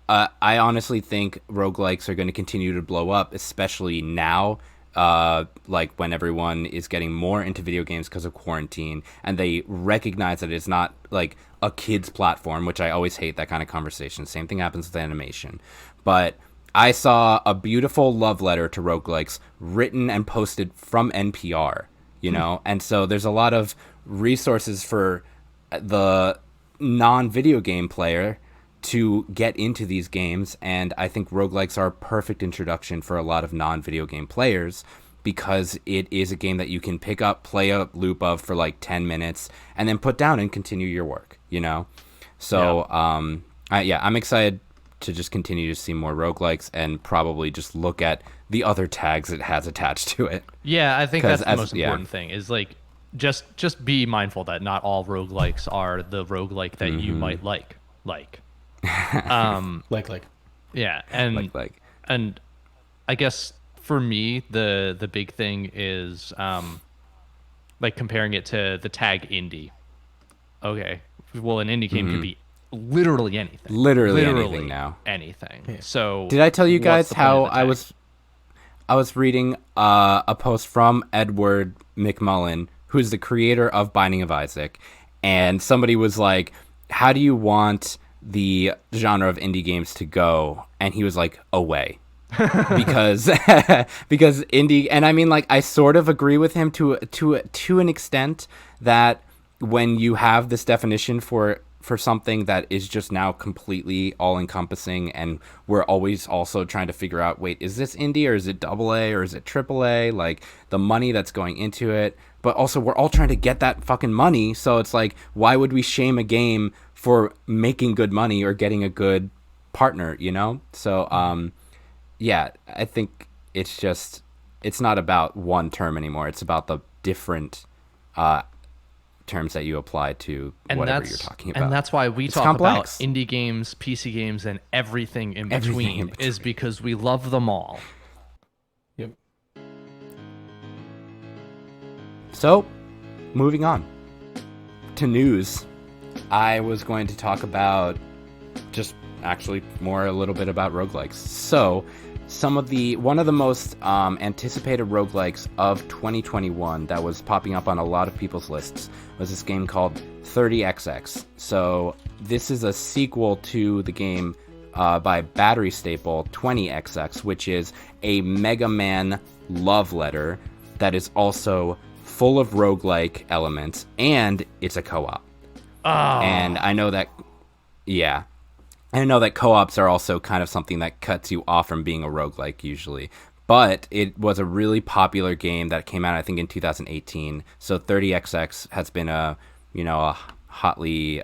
I honestly think roguelikes are going to continue to blow up, especially now, like when everyone is getting more into video games because of quarantine, and they recognize that it's not like a kid's platform, which I always hate that kind of conversation. Same thing happens with animation. But I saw a beautiful love letter to roguelikes written and posted from NPR, and so there's a lot of resources for the non-video game player to get into these games, and I think roguelikes are a perfect introduction for a lot of non-video game players because it is a game that you can pick up, play a loop of for like 10 minutes, and then put down and continue your work, you know? So, I'm excited to just continue to see more roguelikes and probably just look at the other tags it has attached to it. Yeah, I think that's the most important thing is like just be mindful that not all roguelikes are the roguelike that you might like. Yeah, and and I guess for me the big thing is like comparing it to the tag indie. Okay. Well, an indie game could be literally anything. Literally anything now. Anything. Yeah. So did I tell you guys how I was reading a post from Edward McMullen, who's the creator of Binding of Isaac, and somebody was like, how do you want the genre of indie games to go? And he was like, away. because indie, and I mean, like, I sort of agree with him to an extent, that when you have this definition for something that is just now completely all encompassing, and we're always also trying to figure out, wait, is this indie or is it AA or is it AAA? Like, the money that's going into it, but also we're all trying to get that fucking money. So it's like, why would we shame a game for making good money or getting a good partner, you know? So, yeah, I think it's not about one term anymore. It's about the different terms that you apply to whatever you're talking about. And that's why we talk about indie games, PC games, and everything in between, is because we love them all. Yep. So, moving on to news, I was going to talk about just actually a little bit about roguelikes. So, one of the most anticipated roguelikes of 2021 that was popping up on a lot of people's lists was this game called 30XX. So this is a sequel to the game by Battery Staple 20XX, which is a Mega Man love letter that is also full of roguelike elements, and it's a co-op. Oh. And I know that, yeah. I know that co-ops are also kind of something that cuts you off from being a roguelike usually. But it was a really popular game that came out, I think, in 2018. So 30XX has been a hotly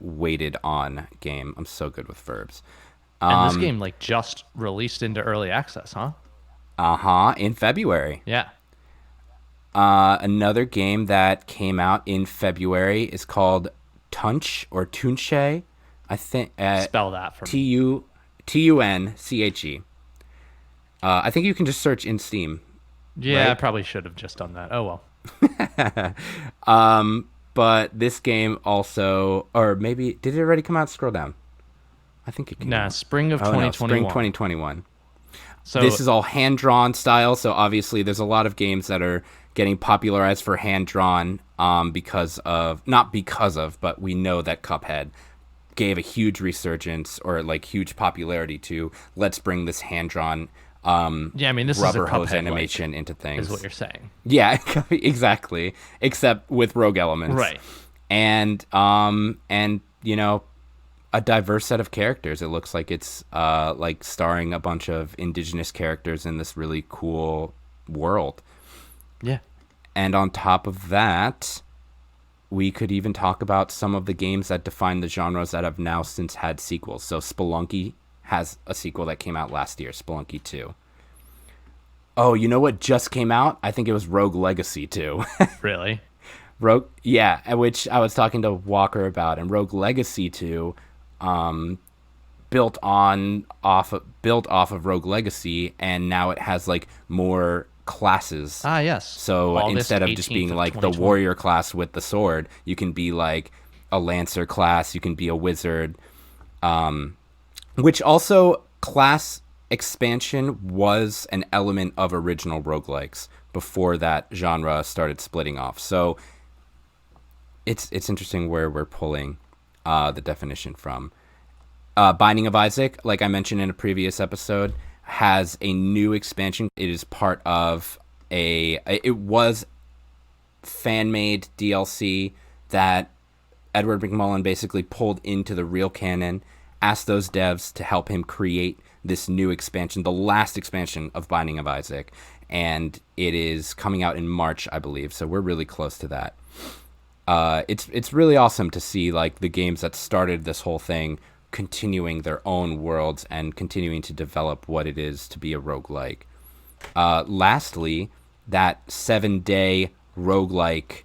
waited on game. I'm so good with verbs. And this game just released into early access, huh? In February. Yeah. Another game that came out in February is called Tunche or Tunche. I think spell that for me. Tunche. I think you can just search in Steam. Yeah, right? I probably should have just done that. Oh well. But this game also, or maybe did it already come out? Scroll down. I think it came out. Spring of 2021. Spring 2021. So this is all hand drawn style. So obviously, there's a lot of games that are getting popularized for hand drawn. But we know that Cuphead gave a huge resurgence or huge popularity to let's bring this hand-drawn this rubber is hose animation into things. Is what you're saying. Yeah, exactly. Except with rogue elements. Right. And a diverse set of characters. It looks like it's starring a bunch of indigenous characters in this really cool world. Yeah. And on top of that, we could even talk about some of the games that define the genres that have now since had sequels. So Spelunky has a sequel that came out last year, Spelunky 2. Oh, you know what just came out? I think it was Rogue Legacy 2. Really? Which I was talking to Walker about. And Rogue Legacy 2 built off of Rogue Legacy, and now it has more classes. Yes. So instead of just being the warrior class with the sword, you can be a lancer class, you can be a wizard. Which also, class expansion was an element of original roguelikes before that genre started splitting off. So it's interesting where we're pulling the definition from. Binding of Isaac, like I mentioned in a previous episode, has a new expansion. It is part of it was fan-made DLC that Edward McMullen basically pulled into the real canon, asked those devs to help him create this new expansion, the last expansion of Binding of Isaac, and it is coming out in March, I believe. So we're really close to that. It's really awesome to see like the games that started this whole thing continuing their own worlds and continuing to develop what it is to be a roguelike. Lastly, that 7-day roguelike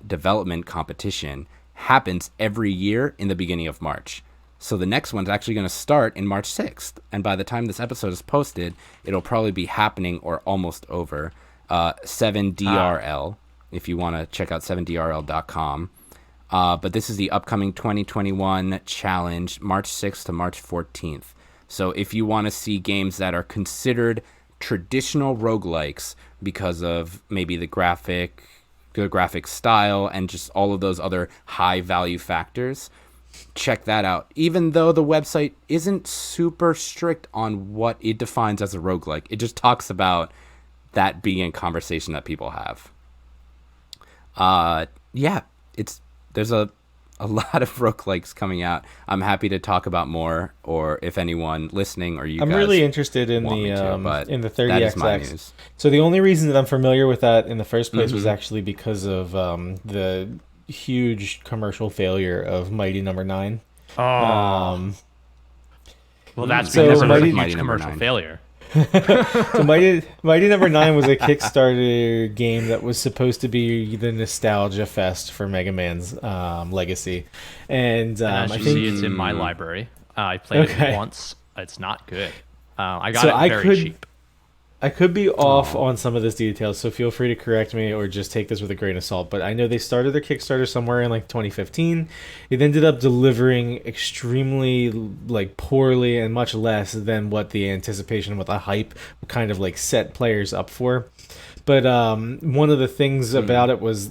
development competition happens every year in the beginning of March. So the next one's actually going to start in March 6th. And by the time this episode is posted, it'll probably be happening or almost over. 7DRL, if you want to check out 7drl.com. But this is the upcoming 2021 challenge, March 6th to March 14th. So if you want to see games that are considered traditional roguelikes because of maybe the graphic style and just all of those other high value factors, check that out. Even though the website isn't super strict on what it defines as a roguelike, it just talks about that being a conversation that people have. There's a lot of roguelikes coming out. I'm happy to talk about more, or if anyone listening or you I'm guys really interested in want me to, in the that is my 30XX. news. So the only reason that I'm familiar with that in the first place was actually because of the huge commercial failure of Mighty Number 9. Well, that's So because of Mighty- a Mighty huge Number commercial 9. failure. So Mighty Number 9 was a Kickstarter game that was supposed to be the nostalgia fest for Mega Man's legacy, and As I you think see, it's in my library. I played Okay. it once. It's not good. I got So it very cheap. I could be off on some of this details, so feel free to correct me or just take this with a grain of salt. But I know they started their Kickstarter somewhere in like 2015. It ended up delivering extremely like poorly and much less than what the anticipation, what the hype kind of like set players up for. But one of the things about it was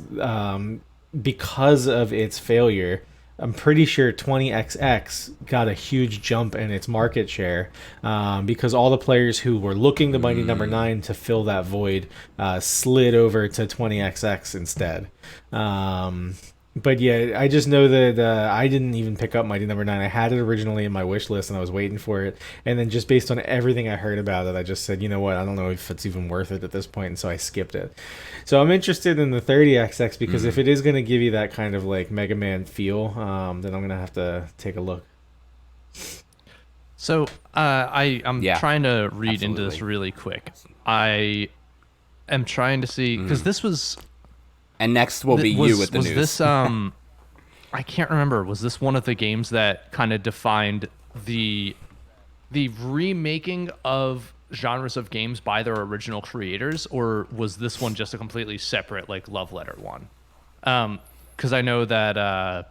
because of its failure, I'm pretty sure 20XX got a huge jump in its market share because all the players who were looking to Mighty Number 9 to fill that void slid over to 20XX instead. But yeah, I just know that I didn't even pick up Mighty Number 9. I had it originally in my wish list and I was waiting for it. And then just based on everything I heard about it, I just said, you know what, I don't know if it's even worth it at this point, and so I skipped it. So I'm interested in the 30XX because if it is going to give you that kind of like Mega Man feel, then I'm going to have to take a look. So I'm Yeah, trying to read into this absolutely. really quick. I am trying to see because this was And next will be was, you with the was news. this I can't remember. Was this one of the games that kind of defined the remaking of genres of games by their original creators, or was this one just a completely separate like love letter one? Because I know that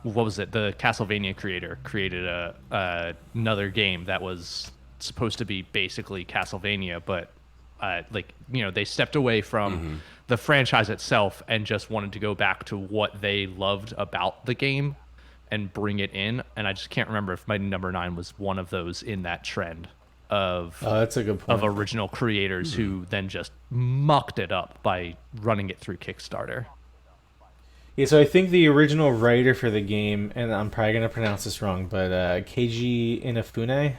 what was it? The Castlevania creator created another game that was supposed to be basically Castlevania, but they stepped away from the franchise itself and just wanted to go back to what they loved about the game and bring it in. And I just can't remember if Mighty Number 9 was one of those in that trend of That's a good point. of original creators who then just mucked it up by running it through Kickstarter. Yeah, so I think the original writer for the game, and I'm probably going to pronounce this wrong, but Keiji Inafune.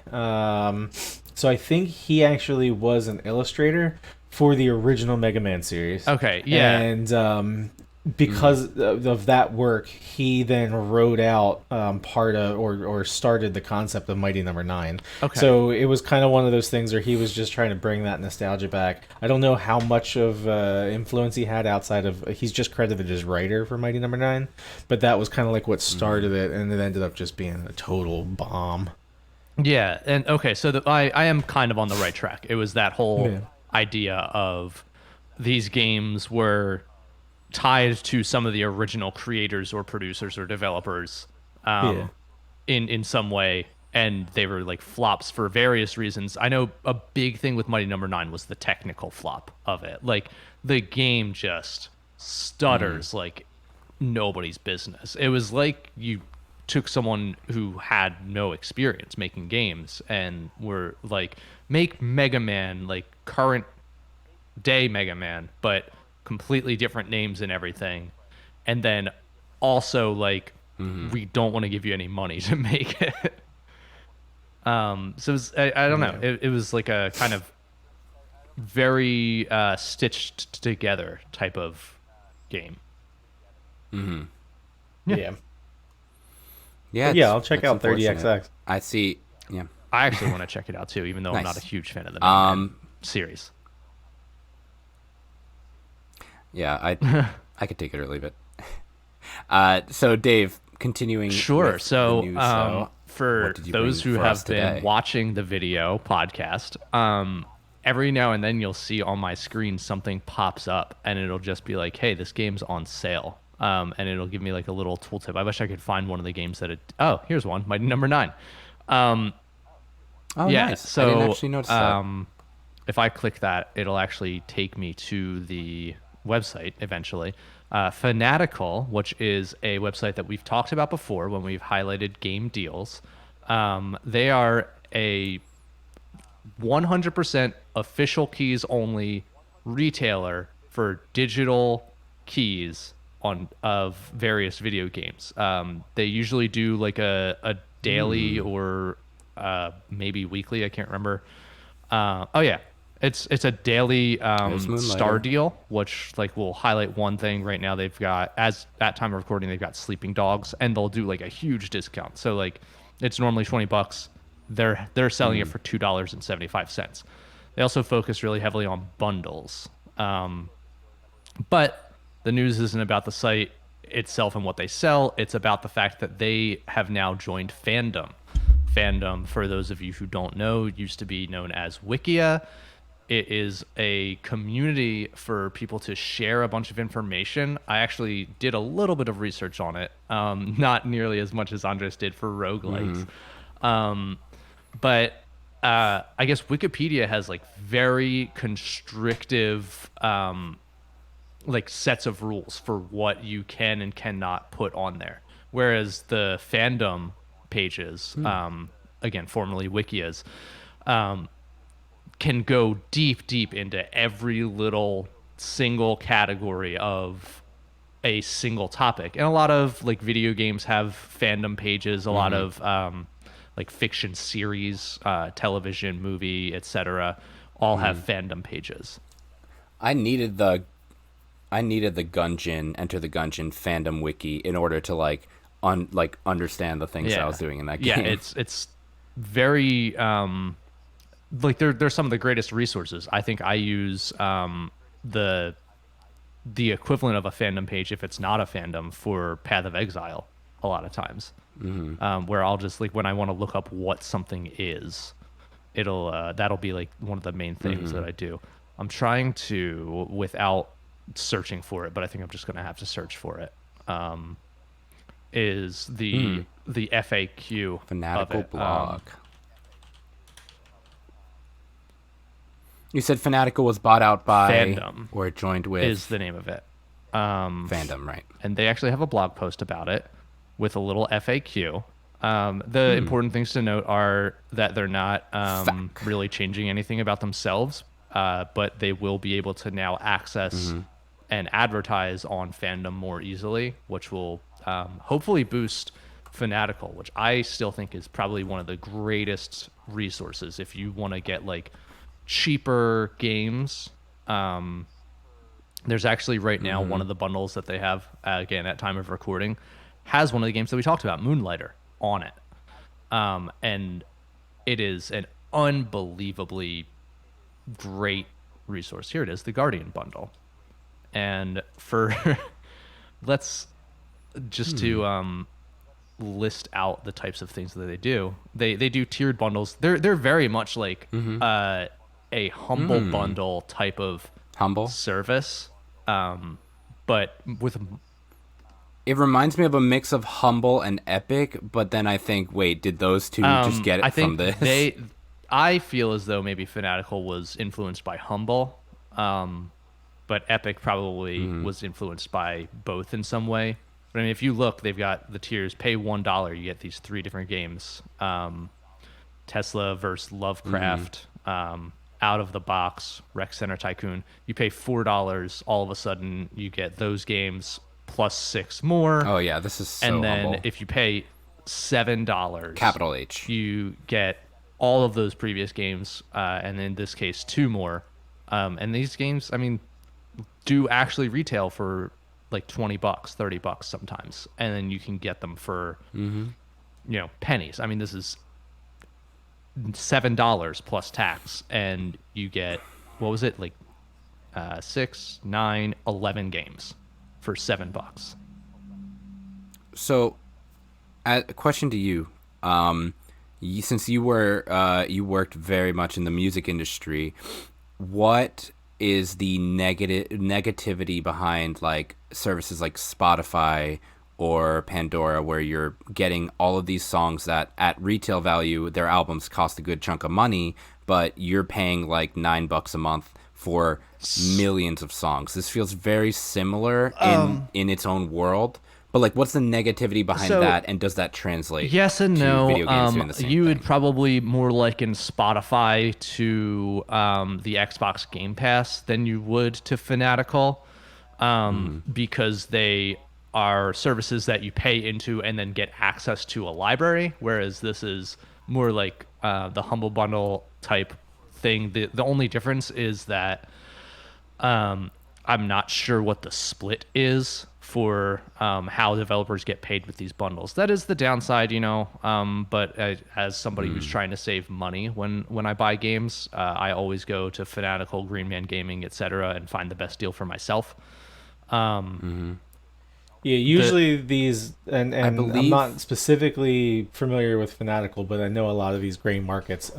So I think he actually was an illustrator for the original Mega Man series. Okay, yeah. And because of that work, he then wrote out part of or started the concept of Mighty Number 9. Okay. So it was kind of one of those things where he was just trying to bring that nostalgia back. I don't know how much of influence he had outside of he's just credited as writer for Mighty Number 9, but that was kind of like what started it, and it ended up just being a total bomb. Yeah, and okay, so I am kind of on the right track. It was that whole Yeah. idea of these games were tied to some of the original creators or producers or developers in some way, and they were like flops for various reasons. I know a big thing with Mighty Number 9 was the technical flop of it. Like the game just stutters like nobody's business. It was like you took someone who had no experience making games and were like, make Mega Man like current day Mega Man, but completely different names and everything, and then also like we don't want to give you any money to make it. So it was, I don't know. It was like a kind of very stitched together type of game. Yeah. Yeah, Yeah, I'll check it's out 30XX. unfortunate. I see. Yeah. I actually want to check it out too, even though I'm Nice. not a huge fan of the main series. Yeah, I could take it or leave it. So Dave, continuing. Sure. with So, the news, for what did you those bring who for us have been today? watching the video podcast, every now and then you'll see on my screen something pops up, and it'll just be like, "Hey, this game's on sale," and it'll give me like a little tooltip. I wish I could find one of the games that it. Oh, here's one. My number 9. Oh, Yeah. nice. So, I didn't actually notice that. if I click that, it'll actually take me to the website eventually. Fanatical, which is a website that we've talked about before when we've highlighted game deals. They are a 100% official keys only retailer for digital keys of various video games. They usually do like a daily or maybe weekly. I can't remember. Oh yeah, it's a daily There's Moonlighter. star deal, which like will highlight one thing. Right now they've got, as at time of recording, they've got Sleeping Dogs, and they'll do like a huge discount. So like it's normally $20. They're selling it for $2.75. They also focus really heavily on bundles. But the news isn't about the site itself and what they sell. It's about the fact that they have now joined Fandom. Fandom, for those of you who don't know, used to be known as Wikia. It is a community for people to share a bunch of information. I actually did a little bit of research on it, not nearly as much as Andres did for roguelikes. But I guess Wikipedia has like very constrictive like sets of rules for what you can and cannot put on there. Whereas the Fandom pages, again, formerly Wikias, can go deep into every little single category of a single topic. And a lot of like video games have Fandom pages, a lot of like fiction series, television, movie, etc., all have Fandom pages. I needed the Gungeon, Enter the Gungeon Fandom wiki in order to understand the things I was doing in that game. Yeah, it's very like they're some of the greatest resources. I think I use the equivalent of a Fandom page, if it's not a Fandom, for Path of Exile a lot of times. Where I'll just like, when I want to look up what something is, it'll that'll be like one of the main things that I do. I'm trying to, without searching for it, but I think I'm just going to have to search for it. Is the FAQ Fanatical of it. blog. You said Fanatical was bought out by Fandom or joined with is the name of it. Fandom, right? And they actually have a blog post about it with a little FAQ. The important things to note are that they're not really changing anything about themselves, but they will be able to now access and advertise on Fandom more easily, which will hopefully boost Fanatical, which I still think is probably one of the greatest resources if you want to get like cheaper games. There's actually right now one of the bundles that they have, again, at time of recording, has one of the games that we talked about, Moonlighter, on it. And it is an unbelievably great resource. Here it is, the Guardian bundle. And for let's just to list out the types of things that they do. They do tiered bundles. They're very much like a humble bundle type of service, but with. It reminds me of a mix of Humble and Epic, but then I think, wait, did those two just get it from this? I feel as though maybe Fanatical was influenced by Humble, but Epic probably was influenced by both in some way. But I mean, if you look, they've got the tiers. Pay $1, you get these 3 different games: Tesla versus Lovecraft, Out of the Box, Rec Center Tycoon. You pay $4, all of a sudden you get those games plus 6 more. Oh yeah, this is so and then humble. if you pay $7, Capital H. you get all of those previous games, and in this case, 2 more. And these games, I mean, do actually retail for like $20, $30 sometimes, and then you can get them for pennies. I mean, this is $7 plus tax, and you get, what was it, like 6, 9, 11 games for $7. So, a question to you, since you worked very much in the music industry, what is the negativity behind like services like Spotify or Pandora, where you're getting all of these songs that at retail value their albums cost a good chunk of money, but you're paying like $9 a month for millions of songs? This feels very similar in its own world. But like, what's the negativity behind that, and does that translate? Yes and to no. Video games doing the same you would thing? probably more liken Spotify to the Xbox Game Pass than you would to Fanatical, because they are services that you pay into and then get access to a library, whereas this is more like the Humble Bundle type thing. The only difference is that I'm not sure what the split is for how developers get paid with these bundles. That is the downside, but as somebody who's trying to save money when I buy games, I always go to Fanatical, Green Man Gaming, etc., and find the best deal for myself. Yeah, usually these, and I'm believe- not specifically familiar with Fanatical, but I know a lot of these gray markets.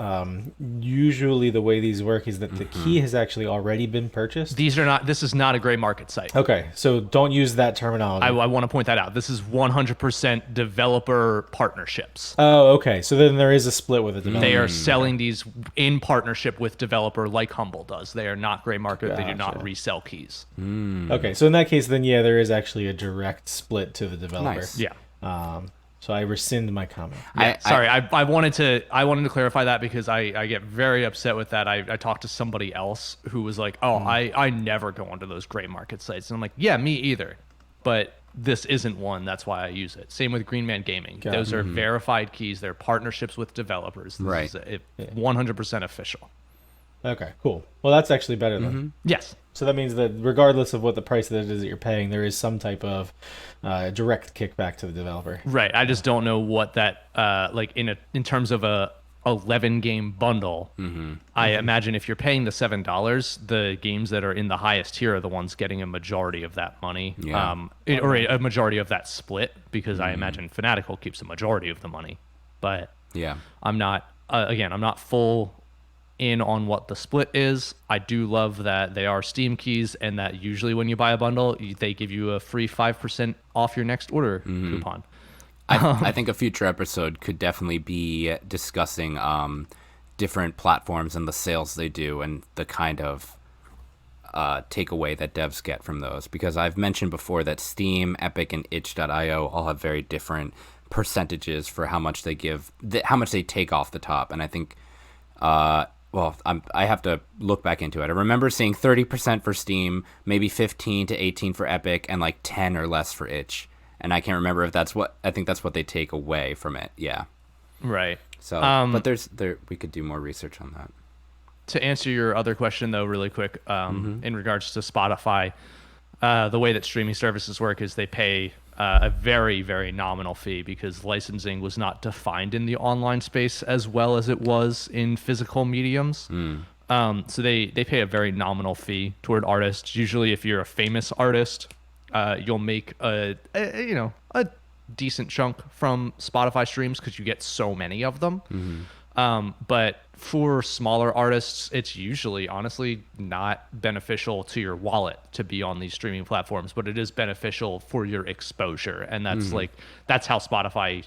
Usually the way these work is that the key has actually already been purchased. This is not a gray market site. Okay, so don't use that terminology. I want to point that out. This is 100% developer partnerships. Oh, okay. So then there is a split with the developer. They are selling these in partnership with developer like Humble does. They are not gray market. They do not Gotcha. resell keys. Okay, so in that case, then yeah, there is actually a direct split to the developer. Nice. Yeah. So I rescind my comment. I wanted to clarify that because I get very upset with that. I talked to somebody else who was like, oh, I never go onto those gray market sites. And I'm like, yeah, me either. But this isn't one. That's why I use it. Same with Green Man Gaming. Got it. Those are verified keys. They're partnerships with developers. This Right. is 100% official. Okay, cool. Well, that's actually better then. Yes. So that means that regardless of what the price that it is that you're paying, there is some type of direct kickback to the developer. Right. I just don't know what that like in terms of a 11 game bundle. I imagine if you're paying the $7, the games that are in the highest tier are the ones getting a majority of that money, Yeah. or a majority of that split, because I imagine Fanatical keeps a majority of the money. But Yeah. I'm not I'm not full in on what the split is. I do love that they are Steam keys, and that usually when you buy a bundle, they give you a free 5% off your next order coupon. I think a future episode could definitely be discussing different platforms and the sales they do and the kind of takeaway that devs get from those. Because I've mentioned before that Steam, Epic, and itch.io all have very different percentages for how much they give, how much they take off the top. And I think, I have to look back into it. I remember seeing 30% for Steam, maybe 15 to 18 for Epic, and like 10 or less for itch. And I can't remember if I think that's what they take away from it. Yeah. Right. So, but we could do more research on that. To answer your other question, though, really quick, in regards to Spotify, the way that streaming services work is they pay a very, very nominal fee, because licensing was not defined in the online space as well as it was in physical mediums. So they pay a very nominal fee toward artists. Usually, if you're a famous artist, you'll make a decent chunk from Spotify streams because you get so many of them. But for smaller artists, it's usually honestly not beneficial to your wallet to be on these streaming platforms, but it is beneficial for your exposure. And that's how Spotify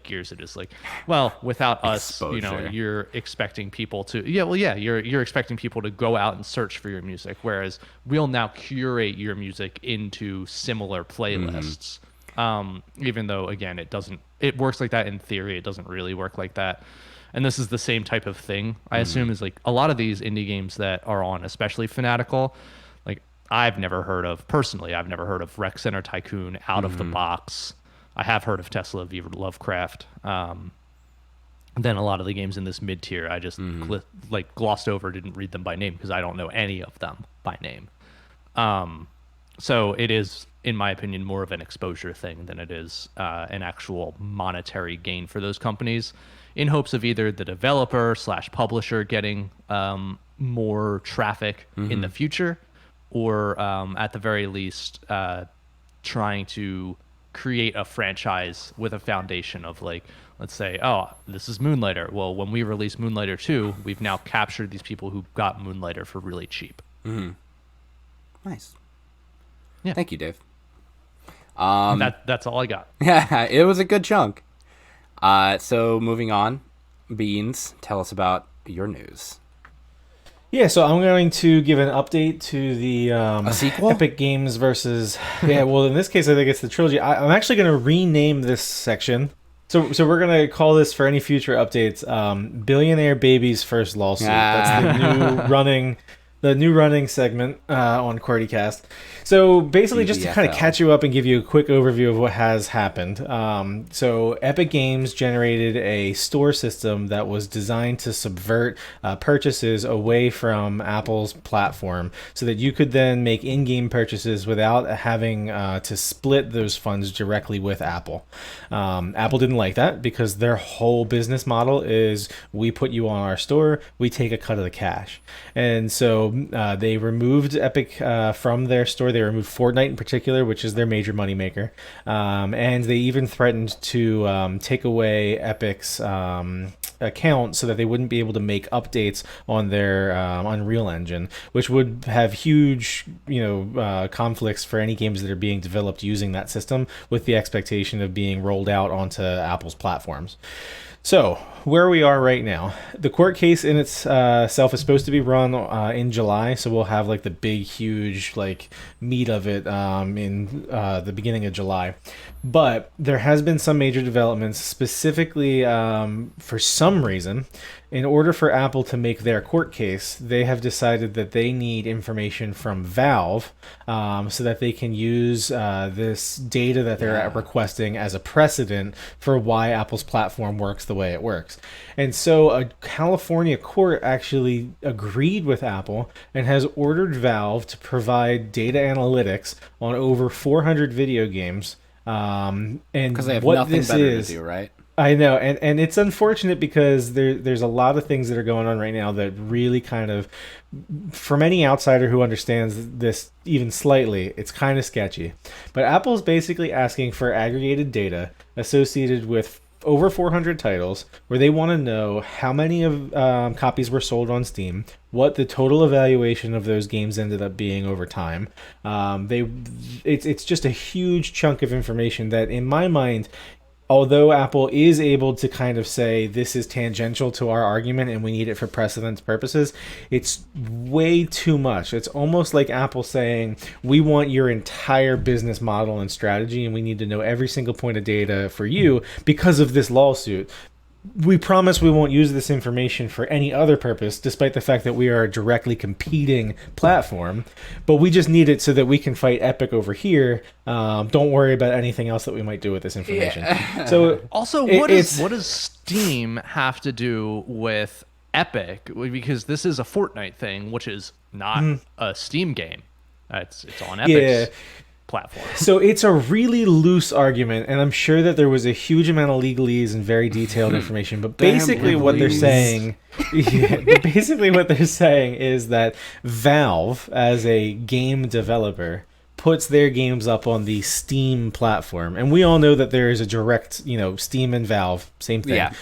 gears it, is like, well, without us, Exposure. you're expecting people to, you're expecting people to go out and search for your music. Whereas we'll now curate your music into similar playlists. Even though, again, it works like that in theory, it doesn't really work like that. And this is the same type of thing, I assume, is like a lot of these indie games that are on, especially Fanatical. Like, I've never heard of personally. I've never heard of Rec Center Tycoon out of the box. I have heard of Tesla Viva Lovecraft. Then a lot of the games in this mid tier, I just glossed over, didn't read them by name because I don't know any of them by name. So it is, in my opinion, more of an exposure thing than it is an actual monetary gain for those companies, in hopes of either the developer / publisher getting more traffic in the future, or at the very least trying to create a franchise with a foundation of, like, let's say, oh, this is Moonlighter. Well, when we release Moonlighter 2, we've now captured these people who got Moonlighter for really cheap. Nice. Yeah. Thank you, Dave. That's all I got. Yeah, it was a good chunk. So moving on, Beans, tell us about your news. Yeah, so I'm going to give an update to the A sequel? Epic Games versus... Yeah, well, in this case, I think it's the trilogy. I'm actually going to rename this section. So we're going to call this, for any future updates, Billionaire Baby's First Lawsuit. That's the new running segment on QWERTYcast. So basically, just to kind of catch you up and give you a quick overview of what has happened. So Epic Games generated a store system that was designed to subvert purchases away from Apple's platform, so that you could then make in-game purchases without having to split those funds directly with Apple. Apple didn't like that because their whole business model is, we put you on our store, we take a cut of the cash. And so they removed Epic from their store. They removed Fortnite in particular, which is their major moneymaker. And they even threatened to take away Epic's account so that they wouldn't be able to make updates on their Unreal Engine, which would have huge, conflicts for any games that are being developed using that system, with the expectation of being rolled out onto Apple's platforms. So, where we are right now, the court case in itself is supposed to be run in July, so we'll have like the big, huge meat of it in the beginning of July. But there has been some major developments, specifically for some reason. In order for Apple to make their court case, they have decided that they need information from Valve so that they can use this data that they're requesting as a precedent for why Apple's platform works the way it works. And so a California court actually agreed with Apple and has ordered Valve to provide data analytics on over 400 video games. And because they have what nothing this better is, to do, right? I know, and it's unfortunate because there's a lot of things that are going on right now that really kind of, from any outsider who understands this even slightly, it's kind of sketchy. But Apple's basically asking for aggregated data associated with over 400 titles, where they want to know how many of copies were sold on Steam, what the total evaluation of those games ended up being over time. It's just a huge chunk of information that, in my mind, although Apple is able to kind of say this is tangential to our argument and we need it for precedence purposes, it's way too much. It's almost like Apple saying, we want your entire business model and strategy, and we need to know every single point of data for you because of this lawsuit. We promise we won't use this information for any other purpose, despite the fact that we are a directly competing platform, but we just need it so that we can fight Epic over here. Don't worry about anything else that we might do with this information. Yeah. So also, what does Steam have to do with Epic? Because this is a Fortnite thing, which is not a Steam game. It's on Epic's platform. So it's a really loose argument, and I'm sure that there was a huge amount of legalese and very detailed information, but basically what they're saying is that Valve, as a game developer, puts their games up on the Steam platform. And we all know that there is a direct, Steam and Valve, same thing. Yeah.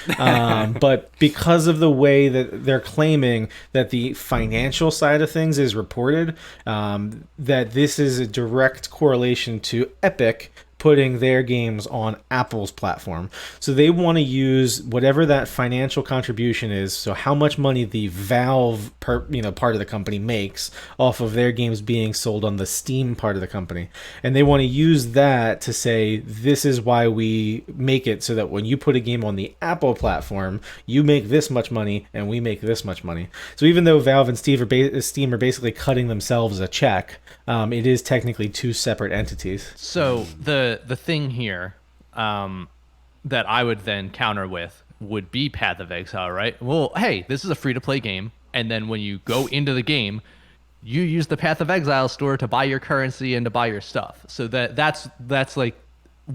But because of the way that they're claiming that the financial side of things is reported, that this is a direct correlation to Epic putting their games on Apple's platform. So they want to use whatever that financial contribution is, so how much money the Valve part of the company makes off of their games being sold on the Steam part of the company. And they want to use that to say, this is why we make it so that when you put a game on the Apple platform, you make this much money and we make this much money. So even though Valve and Steam are basically cutting themselves a check, it is technically two separate entities. So the thing here that I would then counter with would be Path of Exile, right? Well, hey, this is a free-to-play game, and then when you go into the game, you use the Path of Exile store to buy your currency and to buy your stuff. So that's like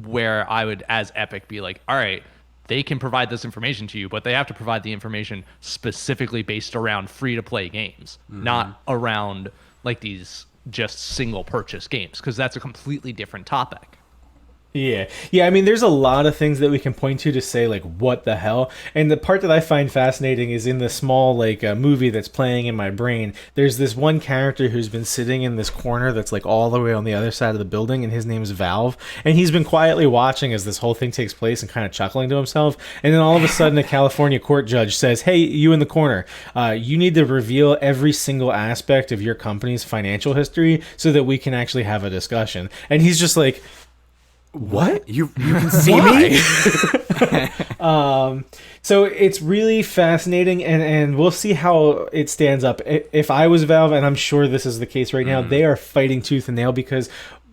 where I would, as Epic, be like, all right, they can provide this information to you, but they have to provide the information specifically based around free-to-play games, not around like these just single purchase games, because that's a completely different topic. Yeah. I mean, there's a lot of things that we can point to say, like, what the hell? And the part that I find fascinating is in the small, like, movie that's playing in my brain, there's this one character who's been sitting in this corner that's, like, all the way on the other side of the building, and his name's Valve. And he's been quietly watching as this whole thing takes place and kind of chuckling to himself. And then all of a sudden, a California court judge says, hey, you in the corner, you need to reveal every single aspect of your company's financial history so that we can actually have a discussion. And he's just like, what? You can see me? So it's really fascinating, and we'll see how it stands up. If I was Valve, and I'm sure this is the case right now, they are fighting tooth and nail, because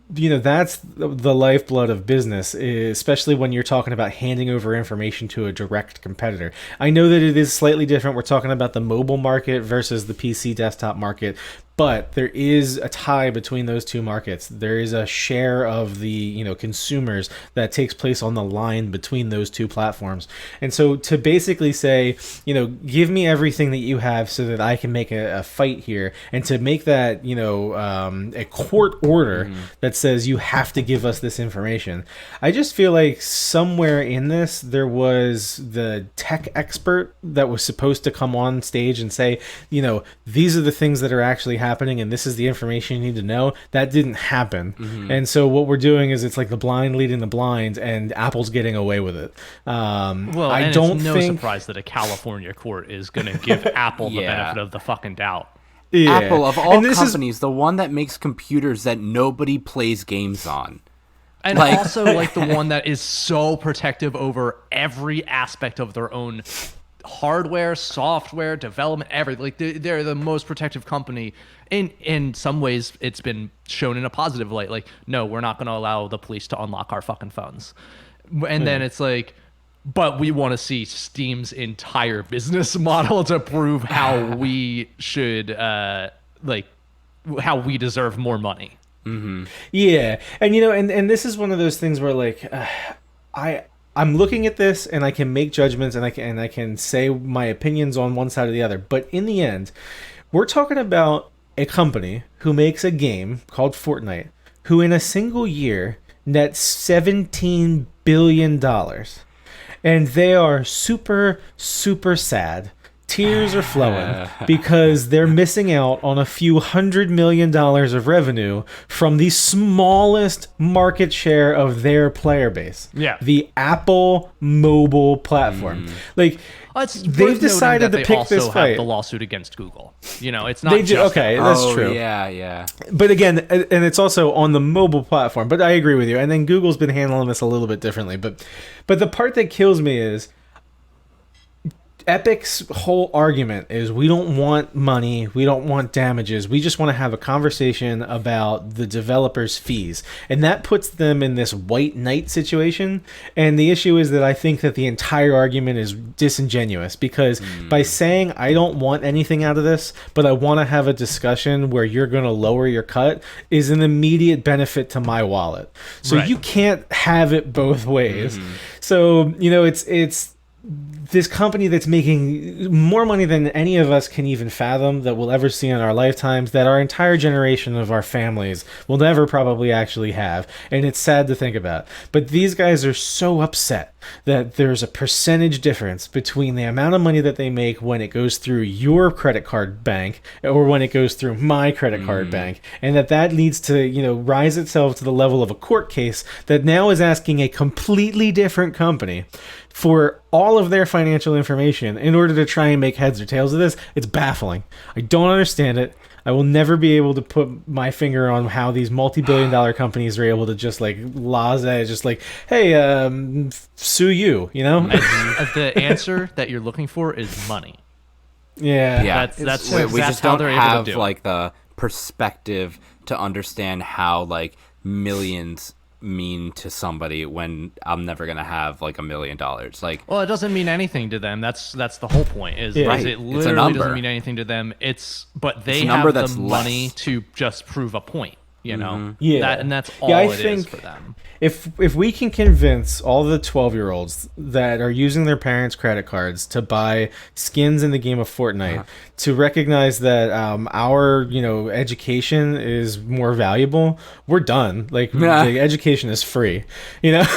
that's the lifeblood of business, especially when you're talking about handing over information to a direct competitor. I know that it is slightly different. We're talking about the mobile market versus the PC desktop market, but there is a tie between those two markets. There is a share of the consumers that takes place on the line between those two platforms. And so to basically say, give me everything that you have so that I can make a fight here, and to make that a court order that says you have to give us this information. I just feel like somewhere in this there was the tech expert that was supposed to come on stage and say, these are the things that are actually happening and this is the information you need to know. That didn't happen. And so what we're doing is it's like the blind leading the blind, and Apple's getting away with it. I don't think it's no surprise that a California court is going to give Apple the benefit of the fucking doubt. Yeah. Apple, of all companies, the one that makes computers that nobody plays games on. And also like the one that is so protective over every aspect of their own hardware, software, development, everything. Like they're the most protective company. In some ways, it's been shown in a positive light. Like, no, we're not going to allow the police to unlock our fucking phones. And then it's like, but we want to see Steam's entire business model to prove how we should, how we deserve more money. Yeah. And, and this is one of those things where, like, I'm looking at this and I can make judgments and I can say my opinions on one side or the other. But in the end, we're talking about a company who makes a game called Fortnite, who in a single year nets $17 billion. And they are super, super sad. Tears are flowing because they're missing out on a few $100 million of revenue from the smallest market share of their player base. Yeah. The Apple mobile platform. Like, they've decided to pick this fight. Have the lawsuit against Google. It's not. They do. Okay, that's true. Yeah. But again, and it's also on the mobile platform. But I agree with you. And then Google's been handling this a little bit differently. But the part that kills me is Epic's whole argument is we don't want money, we don't want damages, we just want to have a conversation about the developers' fees. And that puts them in this white knight situation. And the issue is that I think that the entire argument is disingenuous, because by saying I don't want anything out of this, but I want to have a discussion where you're going to lower your cut, is an immediate benefit to my wallet. So you can't have it both ways. So, this company that's making more money than any of us can even fathom, that we'll ever see in our lifetimes, that our entire generation of our families will never probably actually have. And it's sad to think about. But these guys are so upset that there's a percentage difference between the amount of money that they make when it goes through your credit card bank or when it goes through my credit card bank, and that leads to, rise itself to the level of a court case that now is asking a completely different company for all of their financial information in order to try and make heads or tails of this. It's baffling. I don't understand it. I will never be able to put my finger on how these multi-billion-dollar companies are able to just hey, sue you, The answer that you're looking for is money. Yeah. That's we just how don't they're able have to do it. the perspective to understand how millions mean to somebody when I'm never gonna have $1 million. Well, it doesn't mean anything to them. That's the whole point. Is Right. it It's a literally number. doesn't mean anything to them. But they a number have the that's money less. to just prove a point. Yeah. That's all I it is think for them. If we can convince all the 12-year-olds that are using their parents' credit cards to buy skins in the game of Fortnite to recognize that our education is more valuable, we're done. The education is free. Yeah.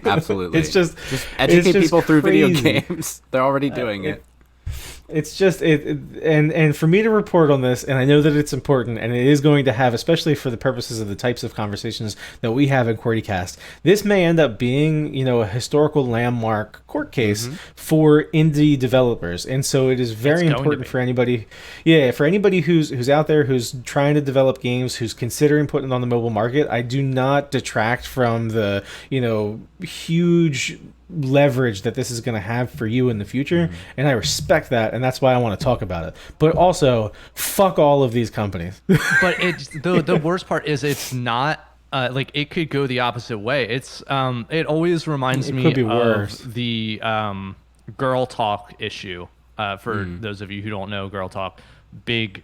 Absolutely. It's just educate just people through video crazy. games. They're already doing it. It's just and for me to report on this, and I know that it's important, and it is going to have, especially for the purposes of the types of conversations that we have in QWERTYcast, this may end up being a historical landmark court case for indie developers, and so it is very important for anybody, who's out there, who's trying to develop games, who's considering putting it on the mobile market. I do not detract from the huge leverage that this is going to have for you in the future, and I respect that, and that's why I want to talk about it. But also, fuck all of these companies. But it's the worst part is it's not it could go the opposite way. It's it always reminds me of the girl talk issue. For those of you who don't know, girl talk, big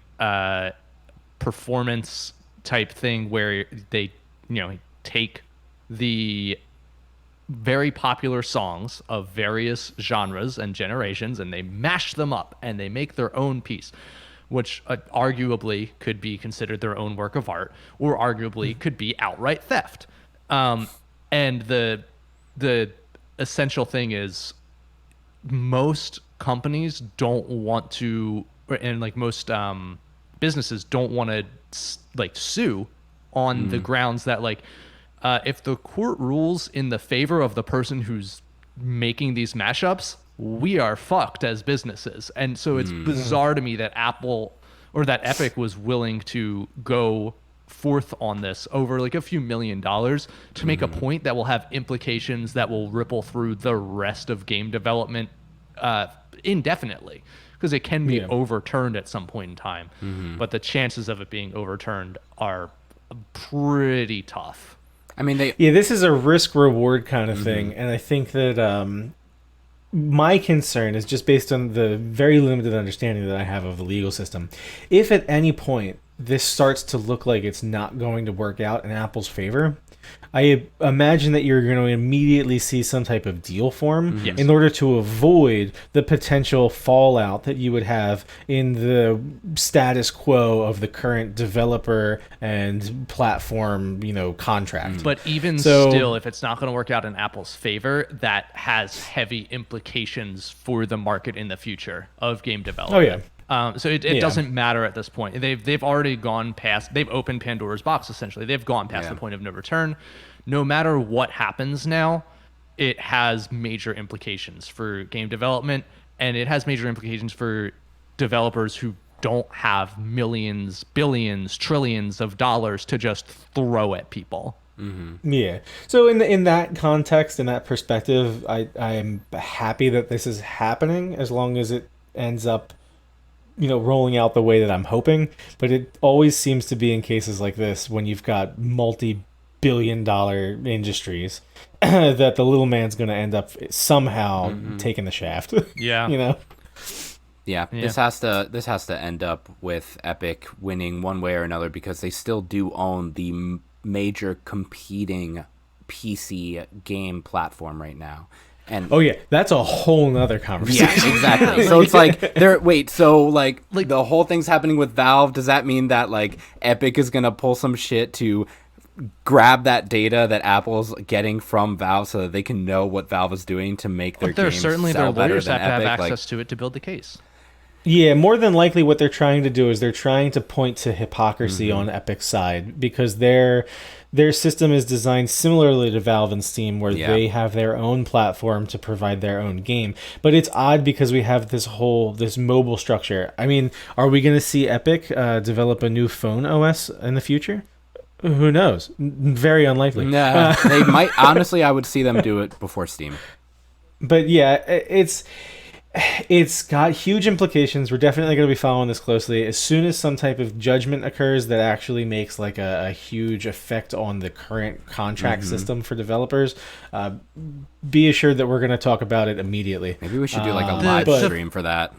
performance type thing where they take the very popular songs of various genres and generations and they mash them up and they make their own piece, which arguably could be considered their own work of art, or arguably could be outright theft. And the essential thing is most companies don't want to, and most businesses don't want to sue on the grounds that if the court rules in the favor of the person who's making these mashups, we are fucked as businesses. And so it's bizarre to me that Apple or that Epic was willing to go forth on this over a few $1 million to make a point that will have implications that will ripple through the rest of game development indefinitely, because it can be overturned at some point in time. But the chances of it being overturned are pretty tough. I mean, this is a risk-reward kind of thing, and I think that my concern is just based on the very limited understanding that I have of the legal system. If at any point this starts to look like it's not going to work out in Apple's favor, I imagine that you're going to immediately see some type of deal form in order to avoid the potential fallout that you would have in the status quo of the current developer and platform, contract. But even still, if it's not going to work out in Apple's favor, that has heavy implications for the market in the future of game development. Oh, yeah. So it doesn't matter at this point. They've already gone past. They've opened Pandora's box essentially. They've gone past the point of no return. No matter what happens now, it has major implications for game development, and it has major implications for developers who don't have millions, billions, trillions of dollars to just throw at people. Yeah. So in that context, in that perspective, I am happy that this is happening, as long as it ends up rolling out the way that I'm hoping. But it always seems to be in cases like this, when you've got multi-billion-dollar industries, that the little man's going to end up somehow taking the shaft. Yeah. Yeah, this has to end up with Epic winning one way or another, because they still do own the major competing PC game platform right now. And Oh yeah, that's a whole nother conversation. yeah, exactly. So it's like the whole thing's happening with Valve. Does that mean that like Epic is gonna pull some shit to grab that data that Apple's getting from Valve so that they can know what Valve is doing to make their games certainly sell their better lawyers than have to have Epic? access to it to build the case. Yeah, more than likely what they're trying to do is they're trying to point to hypocrisy on Epic's side, because their system is designed similarly to Valve and Steam, where they have their own platform to provide their own game. But it's odd because we have this mobile structure. I mean, are we going to see Epic develop a new phone OS in the future? Who knows? Very unlikely. Nah, they might. Honestly, I would see them do it before Steam. But yeah, it's got huge implications. We're definitely going to be following this closely. As soon as some type of judgment occurs that actually makes like a huge effect on the current contract system for developers, be assured that we're going to talk about it immediately. Maybe we should do like a live stream for that.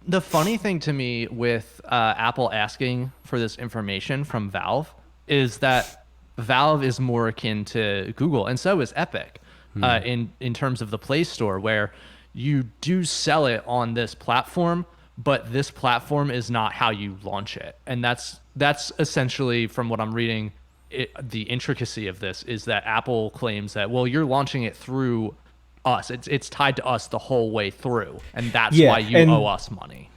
The funny thing to me with Apple asking for this information from Valve is that Valve is more akin to Google, and so is Epic in terms of the Play Store, where you do sell it on this platform, but this platform is not how you launch it. And that's essentially, from what I'm reading, the intricacy of this is that Apple claims that, well, you're launching it through us. It's tied to us the whole way through, and that's why you owe us money.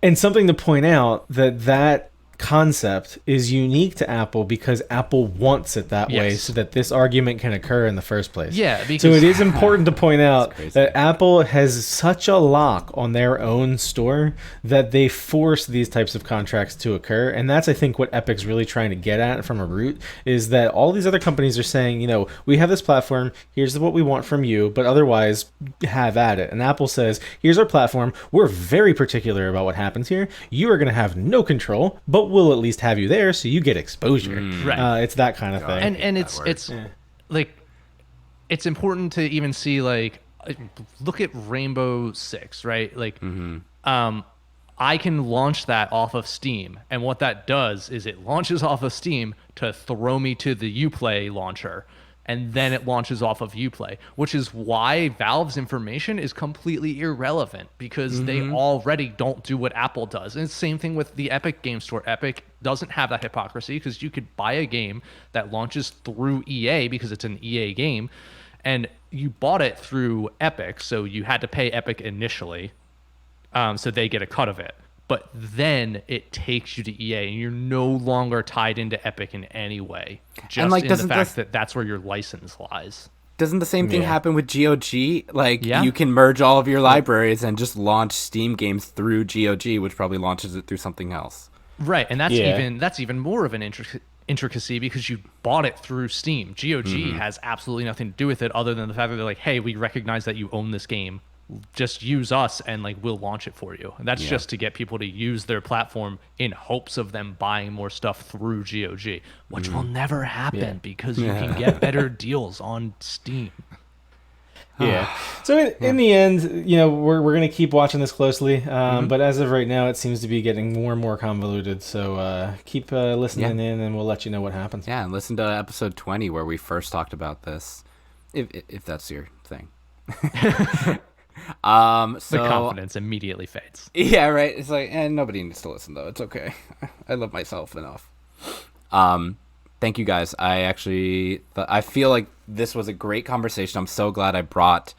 And something to point out, that concept is unique to Apple because Apple wants it that way so that this argument can occur in the first place. Yeah, because so it is important to point out that Apple has such a lock on their own store that they force these types of contracts to occur. And that's, I think, what Epic's really trying to get at from a root, is that all these other companies are saying, you know, we have this platform, here's what we want from you, but otherwise have at it. And Apple says, here's our platform, we're very particular about what happens here, you are going to have no control, but we'll at least have you there so you get exposure. Right. It's that kind of thing. And it's like, it's important to even see, like, look at Rainbow Six, right? Like, I can launch that off of Steam, and what that does is it launches off of Steam to throw me to the Uplay launcher, and then it launches off of Uplay, which is why Valve's information is completely irrelevant, because they already don't do what Apple does. And it's the same thing with the Epic Game Store. Epic doesn't have that hypocrisy, because you could buy a game that launches through EA because it's an EA game, and you bought it through Epic, so you had to pay Epic initially, so they get a cut of it. But then it takes you to EA, and you're no longer tied into Epic in any way. Just like, in the fact that that's where your license lies. Doesn't the same thing happen with GOG? Like, you can merge all of your libraries and just launch Steam games through GOG, which probably launches it through something else. Right, and that's even more of an intricacy, because you bought it through Steam. GOG has absolutely nothing to do with it, other than the fact that they're like, hey, we recognize that you own this game. Just use us, and like, we'll launch it for you. And that's just to get people to use their platform in hopes of them buying more stuff through GOG, which will never happen because you can get better deals on Steam. Yeah. So in the end, you know, we're going to keep watching this closely. But as of right now, it seems to be getting more and more convoluted. So keep listening in, and we'll let you know what happens. Yeah, and listen to episode 20 where we first talked about this, if that's your thing. The confidence immediately fades. Yeah, right. It's like, nobody needs to listen though. It's okay. I love myself enough. Thank you guys. I feel like this was a great conversation. I'm so glad I brought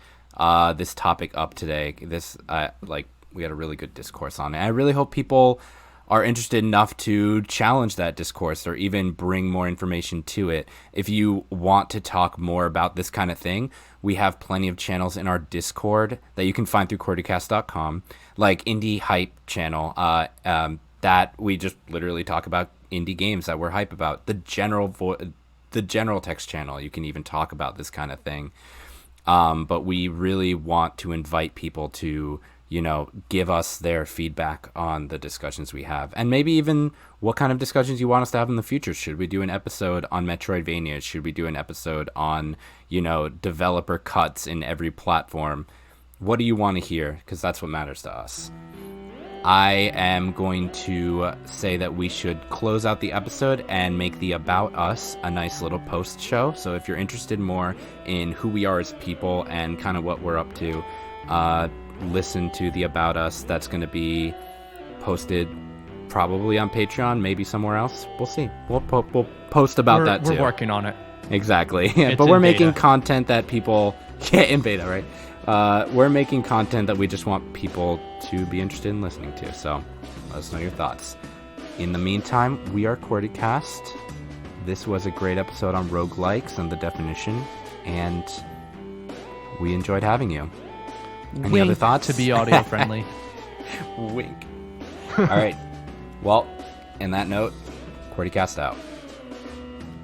this topic up today. We had a really good discourse on it. I really hope people are interested enough to challenge that discourse or even bring more information to it. If you want to talk more about this kind of thing, we have plenty of channels in our Discord that you can find through cordycast.com, like Indie Hype channel, that we just literally talk about indie games that we're hype about. The general text channel, you can even talk about this kind of thing. But we really want to invite people to, you know, give us their feedback on the discussions we have, and maybe even what kind of discussions you want us to have in the future. Should we do an episode on Metroidvania? Should we do an episode on, you know, developer cuts in every platform? What do you want to hear? Because that's what matters to us. I am going to say that we should close out the episode and make the About Us a nice little post show. So if you're interested more in who we are as people and kind of what we're up to, listen to the About Us. That's going to be posted probably on Patreon, maybe somewhere else. We'll see. We'll post about that too. We're working on it. Exactly. But we're making content that people... Yeah, in beta, right? We're making content that we just want people to be interested in listening to. So let us know your thoughts. In the meantime, we are QWERTYcast. This was a great episode on roguelikes and the definition, and we enjoyed having you. Any other thoughts? To be audio friendly. Wink. All right. Well, in that note, QWERTYcast out.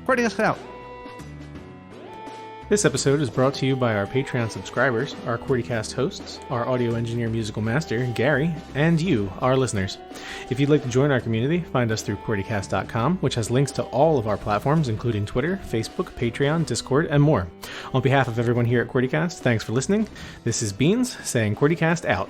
QWERTYcast out. This episode is brought to you by our Patreon subscribers, our QWERTYcast hosts, our audio engineer musical master, Gary, and you, our listeners. If you'd like to join our community, find us through QWERTYcast.com, which has links to all of our platforms, including Twitter, Facebook, Patreon, Discord, and more. On behalf of everyone here at QWERTYcast, thanks for listening. This is Beans saying QWERTYcast out.